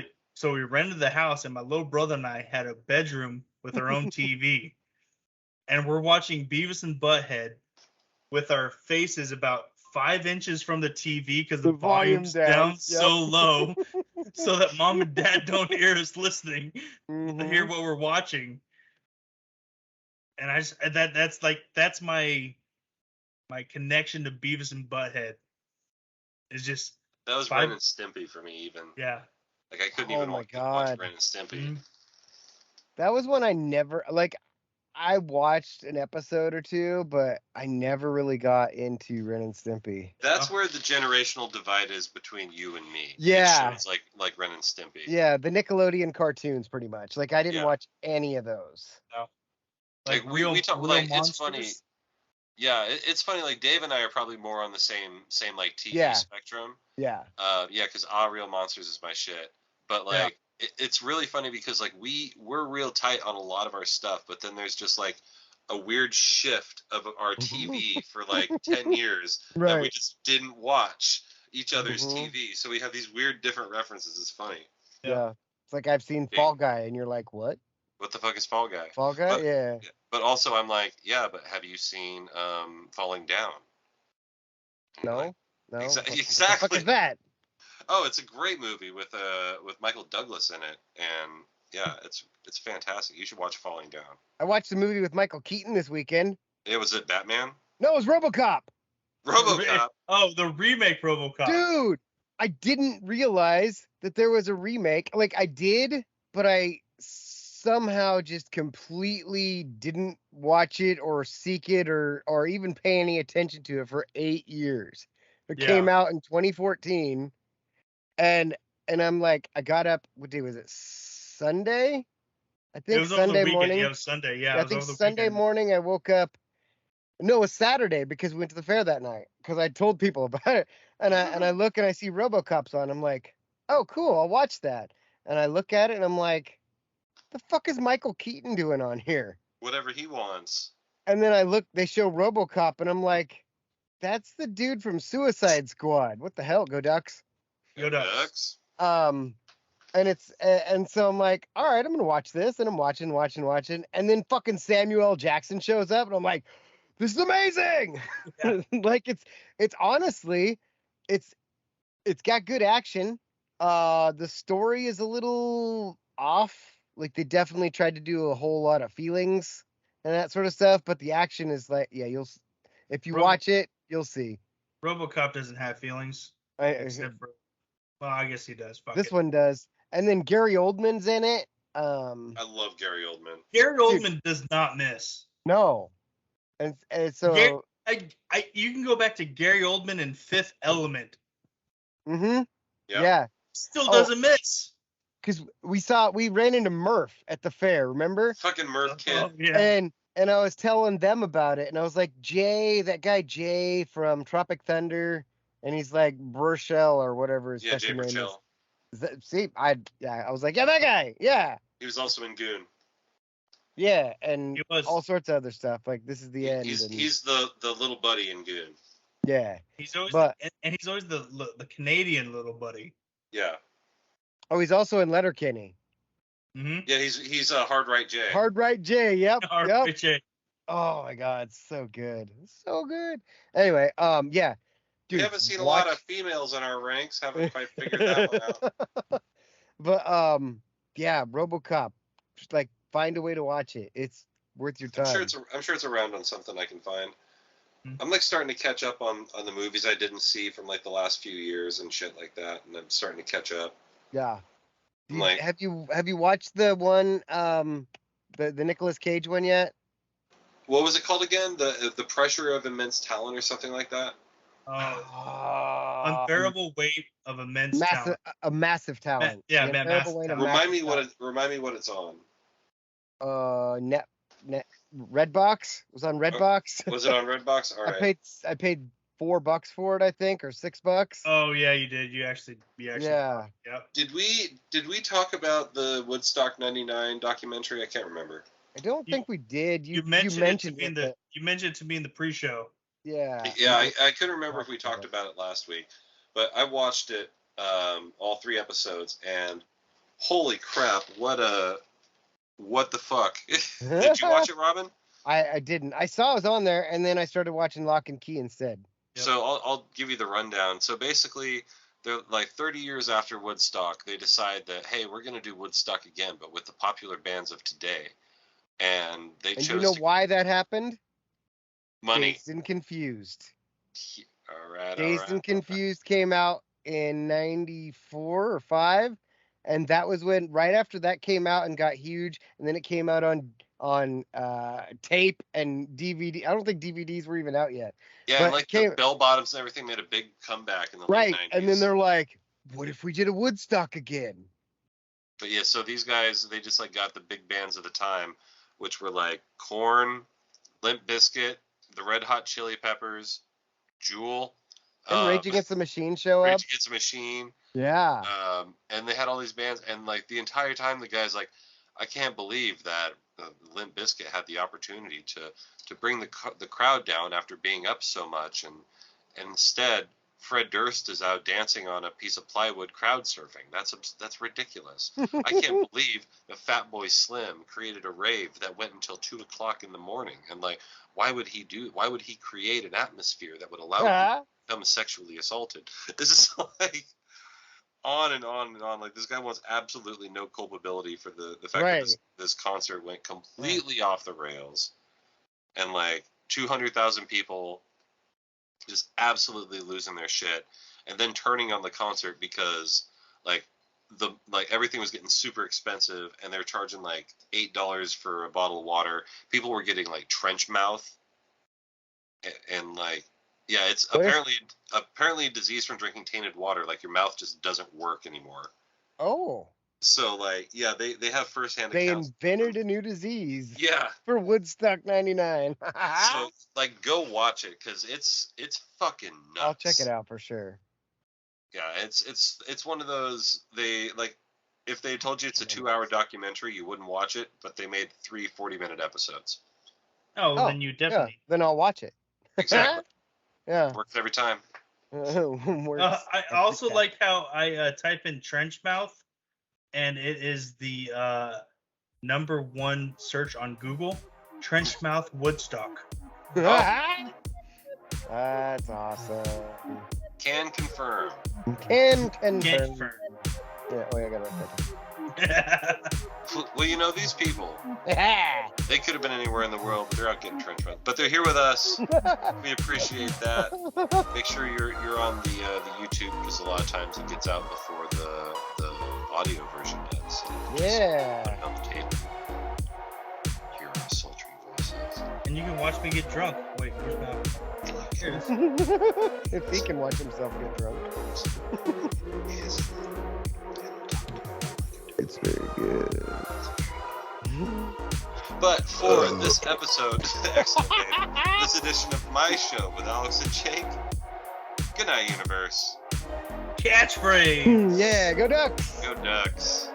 B: we rented the house, and my little brother and I had a bedroom with our own TV. And we're watching Beavis and Butthead with our faces about 5 inches from the TV because the volume's down so low, so that mom and dad don't hear us listening, to hear what we're watching. And that's my connection to Beavis and Butthead. Is just
D: that was Ren and Stimpy for me, even.
B: Yeah.
D: Like I couldn't even watch Ren and Stimpy.
A: That was one I never like. I watched an episode or two, but I never really got into Ren and Stimpy.
D: That's where the generational divide is between you and me.
A: Yeah.
D: It's like Ren and Stimpy.
A: Yeah, the Nickelodeon cartoons, pretty much. Like, I didn't watch any of those.
B: No.
D: Like we talk, like, it's funny. Yeah, it's funny. Like, Dave and I are probably more on the same like TV spectrum.
A: Yeah.
D: Yeah, because Real Monsters is my shit. But like, it's really funny because like we're real tight on a lot of our stuff, but then there's just like a weird shift of our TV for like 10 years that we just didn't watch each other's TV. So we have these weird different references. It's funny.
A: Yeah. It's like I've seen Fall Guy, and you're like, what?
D: What the fuck is Fall Guy?
A: Fall Guy? Yeah.
D: But also I'm like, yeah, but have you seen Falling Down?
A: No.
D: Like,
A: No.
D: Exactly.
A: What the fuck is that?
D: Oh, it's a great movie with Michael Douglas in it, and yeah, it's fantastic. You should watch Falling Down.
A: I watched a movie with Michael Keaton this weekend.
D: Was it Batman?
A: No, it was RoboCop.
D: RoboCop.
B: Oh, the remake RoboCop.
A: Dude, I didn't realize that there was a remake. Like, I did, but I somehow just completely didn't watch it or seek it or even pay any attention to it for 8 years. It came out in 2014. And I'm like, I got up, what day was it? Sunday? I think Sunday morning.
B: Yeah, Sunday, yeah.
A: I think Sunday morning I woke up. No, it was Saturday because we went to the fair that night because I told people about it. And I look and I see RoboCop's on. I'm like, oh, cool, I'll watch that. and I look at it and I'm like, the fuck is Michael Keaton doing on here?
D: Whatever he wants.
A: And then I look, they show RoboCop, and I'm like, that's the dude from Suicide Squad. What the hell? Go Ducks.
B: Go Ducks.
A: And so I'm like, all right, I'm gonna watch this, and I'm watching, and then fucking Samuel L. Jackson shows up, and I'm like, this is amazing.
B: Yeah.
A: Like it's honestly, it's got good action. The story is a little off. Like they definitely tried to do a whole lot of feelings and that sort of stuff, but the action is like, yeah, if you watch it, you'll see.
B: RoboCop doesn't have feelings. Except for, well, I guess he does. Fuck
A: this
B: it.
A: one does. And then Gary Oldman's in it.
D: I love Gary Oldman.
B: Gary Oldman does not miss.
A: No. And so
B: you can go back to Gary Oldman in Fifth Element.
A: Mm-hmm.
D: Yeah.
A: Yeah.
B: Still doesn't miss.
A: Because we ran into Murph at the fair, remember?
D: Fucking Murph kid.
B: Oh, yeah.
A: And I was telling them about it, and I was like, that guy Jay from Tropic Thunder, and he's like Burchell or whatever his
D: Yeah, Jay
A: fucking name
D: Burchell.
A: is. I was like, yeah, that guy, yeah.
D: He was also in Goon.
A: Yeah, and
B: He was.
A: all sorts of other stuff. Like this is the end.
D: He's the little buddy in Goon.
A: Yeah.
B: He's always and he's always the Canadian little buddy.
D: Yeah.
A: Oh, he's also in Letterkenny.
B: Mm-hmm.
D: Yeah, he's a Hard Right Jay.
A: Hard Right Jay. Yep.
B: Right Jay.
A: Oh my God, it's so good. It's so good. Anyway, yeah. Dude,
D: we haven't seen a lot of females in our ranks. Haven't quite figured that one out.
A: But yeah, RoboCop. Just like find a way to watch it. It's worth your time.
D: I'm sure it's around on something I can find.
B: Mm-hmm.
D: I'm like starting to catch up on the movies I didn't see from like the last few years and shit like that, and I'm starting to catch up.
A: Yeah. Have you watched the one the Nicolas Cage one yet?
D: What was it called again? The Pressure of Immense Talent or something like that?
B: Unbearable weight of immense talent.
A: A massive talent.
B: Massive talent.
D: Remind me what it's on.
A: Redbox. It was on Redbox.
D: Was it on Redbox? All right.
A: I paid $4 for it, I think, or $6.
B: Oh yeah, you did. You actually.
A: Yeah.
B: Yep.
D: Did we talk about the Woodstock '99 documentary? I can't remember.
A: I don't think we did. You mentioned it.
B: You mentioned it to me in the pre-show.
A: Yeah.
D: Yeah, I couldn't remember if we talked about it last week, but I watched it, all 3 episodes, and holy crap, what the fuck? Did you watch it, Robin?
A: I didn't. I saw it was on there, and then I started watching Lock and Key instead.
D: Yep. So I'll give you the rundown. So basically, they're like 30 years after Woodstock, they decide that, hey, we're going to do Woodstock again, but with the popular bands of today. And they chose.
A: You know why that happened?
D: Money.
A: Dazed and Confused.
D: All right.
A: Dazed and Confused came out in 94 or 5, and that was when right after that came out and got huge, and then it came out on tape and DVD. I don't think DVDs were even out yet.
D: Yeah, and like the bell bottoms and everything made a big comeback in the late 90s.
A: And then they're like, what if we did a Woodstock again?
D: But yeah, so these guys, they just like got the big bands of the time, which were like Korn, Limp Bizkit, the Red Hot Chili Peppers, Jewel.
A: And Rage Against the Machine show up.
D: Rage Against the Machine.
A: Yeah.
D: And they had all these bands, and like the entire time, the guy's like, I can't believe that Limp Bizkit had the opportunity to bring the crowd down after being up so much, and instead Fred Durst is out dancing on a piece of plywood crowd surfing. That's ridiculous. I can't believe that Fatboy Slim created a rave that went until 2:00 in the morning. And like, why would he create an atmosphere that would allow people to become sexually assaulted? This is like on and on and on. Like, this guy wants absolutely no culpability for the fact that this concert went completely off the rails, and like 200,000 people just absolutely losing their shit, and then turning on the concert because like everything was getting super expensive, and they're charging like $8 for a bottle of water. People were getting like trench mouth, and like, yeah, it's apparently a disease from drinking tainted water. Like, your mouth just doesn't work anymore.
A: Oh.
D: So like, yeah, they have firsthand
A: They
D: accounts.
A: invented a new disease.
D: Yeah.
A: For Woodstock '99.
D: So like, go watch it, because it's fucking nuts.
A: I'll check it out for sure.
D: Yeah, it's one of those, they like, if they told you it's a 2-hour documentary, you wouldn't watch it, but they made 3 40-minute episodes.
B: Oh, then you definitely.
A: Yeah, then I'll watch it.
D: Exactly.
A: Yeah.
D: Works every time.
A: Works
B: I
A: every
B: also
A: time.
B: like how I type in trench mouth, and it is the #1 search on Google. Trench mouth Woodstock.
A: That's awesome.
D: Can confirm.
A: Can
B: Can't
A: confirm.
B: confirm.
A: Yeah, wait, I got it.
D: Well, you know, these people, they could have been anywhere in the world, but they're out getting trench runs. But they're here with us. We appreciate that. Make sure you're on the YouTube, because a lot of times it gets out before the audio version does. So
A: Yeah.
D: put it on the table. Hear our sultry voices.
B: And you can watch me get drunk. Wait, where's my? Here it is.
A: If he can watch himself get drunk. It's very good.
D: But for this episode, excellent Dave, this edition of my show with Alex and Jake, good night, universe.
B: Catchphrase.
A: Yeah, go Ducks.
D: Go Ducks.